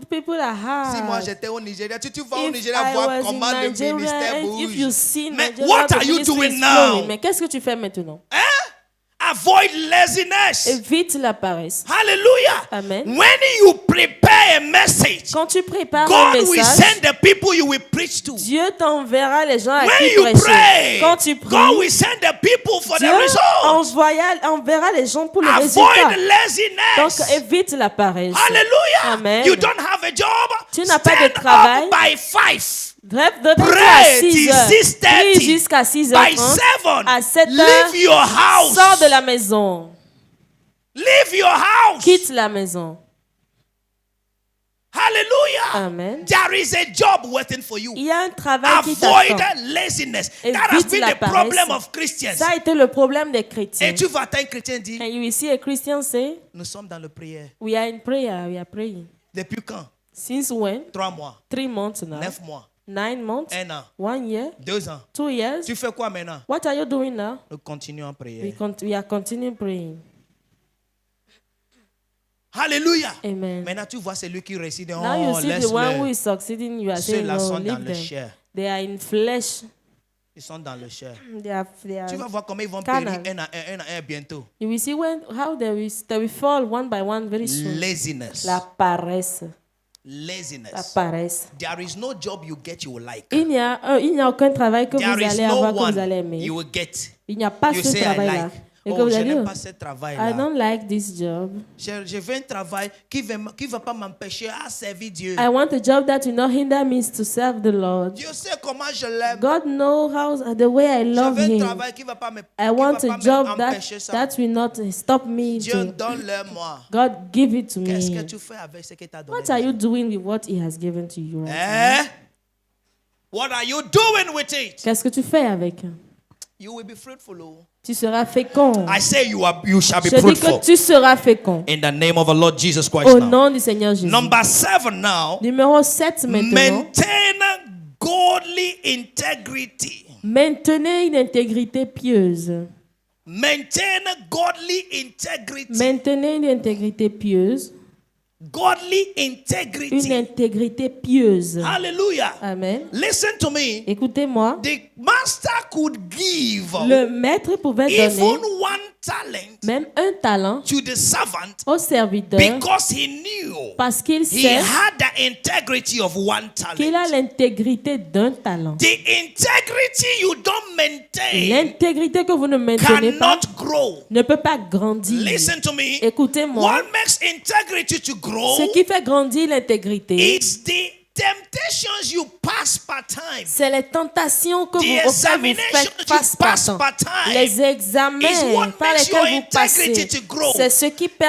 People are Si moi hard. j'étais au Nigeria, tu vas au If Nigeria I voir was in comment le Nigeria, ministère and if you bouge. see Mais Nigeria, what the are you ministry doing is now? flowing. Mais qu'est-ce que tu fais maintenant? Eh? Avoid laziness. Évite la paresse. Hallelujah. Amen. When you prepare a message, Quand tu prépares un God will message, send the people you will preach to. Dieu t'enverra les gens à When qui you prêcher. pray, Quand tu pries, God will send the people for Dieu the result. enverra les gens pour le Avoid résultat. Donc laziness. évite la paresse. Hallelujah. Amen. You don't have a job. Tu n'as pas de Stand travail. up by 5. Bref, de Pray à till 6 heures. 6:30. Prie jusqu'à By 6h30. 7, À 7 leave heures, your house. sors de la maison. Leave your house. Quitte la maison. Hallelujah. Amen. There is a job waiting for you. Il y a un travail qui Avoid t'attend. laziness. Évite That has been la the paresse. problem of Christians. Ça a été le problème des chrétiens. Et tu vas entendre un chrétien dire, And you will see a Christian say, nous sommes dans le prière. we are in prayer, we are praying. Depuis quand? Since when? 3 mois, 3 months now. 9 mois, 9 months? 1 an, 1 year? 2 ans. 2 years? Tu fais quoi maintenant? What are you doing now? Nous continuons à prier. We are continuing praying. Hallelujah. Amen. Maintenant, tu vois celui qui réussit. Now you see the one who is succeding, you are saying, Ceux-là no, sont dans leave le them. chair. They are in flesh. Ils sont dans le chair. They are Tu vas voir comment ils vont carnal. périr un à un bientôt. You will see how they will fall one by one very soon. Laziness. La paresse. La Laziness. paresse. There is no job you get you will like. Il n'y a aucun travail que vous There is allez no avoir, que vous allez one aimer. you will get. Il n'y a pas You ce say I travail-là. like. Et que Oh, vous je allez n'aime dire, pas ce I travail-là. don't like this job. Je veux un travail qui va pas m'empêcher à servir Dieu. I want a job that will not hinder me to serve the Lord. Dieu sait comment je l'aime. God knows the way I Je love veux un Him. travail qui va pas me I want a job m'empêcher ça. that will not stop me. Dieu donne-le-moi. God, give it to Qu'est-ce que me. tu fais avec ce qu'il t'a donné? What are you doing with what He has given to you right now? Eh? What are you doing with it? Qu'est-ce que tu fais avec? You will be fruitful. Oh. Tu seras fécond. I say you shall be Je dis fruitful. que tu seras fécond. In the name of the Lord Jesus Christ Au now. nom du Seigneur Jésus. Number 7 now. Numéro 7 maintenant. Maintain godly integrity. Maintenez une intégrité pieuse. Maintain godly integrity. Maintenez une intégrité pieuse. Godly Une integrity. intégrité pieuse. Hallelujah. Amen. Listen to me. Écoutez-moi. The master could give Le maître pouvait even donner one talent même un talent to the servant au serviteur because he knew parce qu'il he sait had the integrity of one qu'il a talent. l'intégrité d'un talent. The integrity you don't maintain L'intégrité que vous ne maintenez pas cannot grow. ne peut pas grandir. Listen to me. Écoutez-moi. What makes integrity to grow? Ce qui fait grandir l'intégrité, It's the temptations you pass par time. c'est les tentations que The vous faites examinations you face par pass temps. par time Les examens is what par makes your lesquels vous passez, integrity to grow. c'est ce qui permet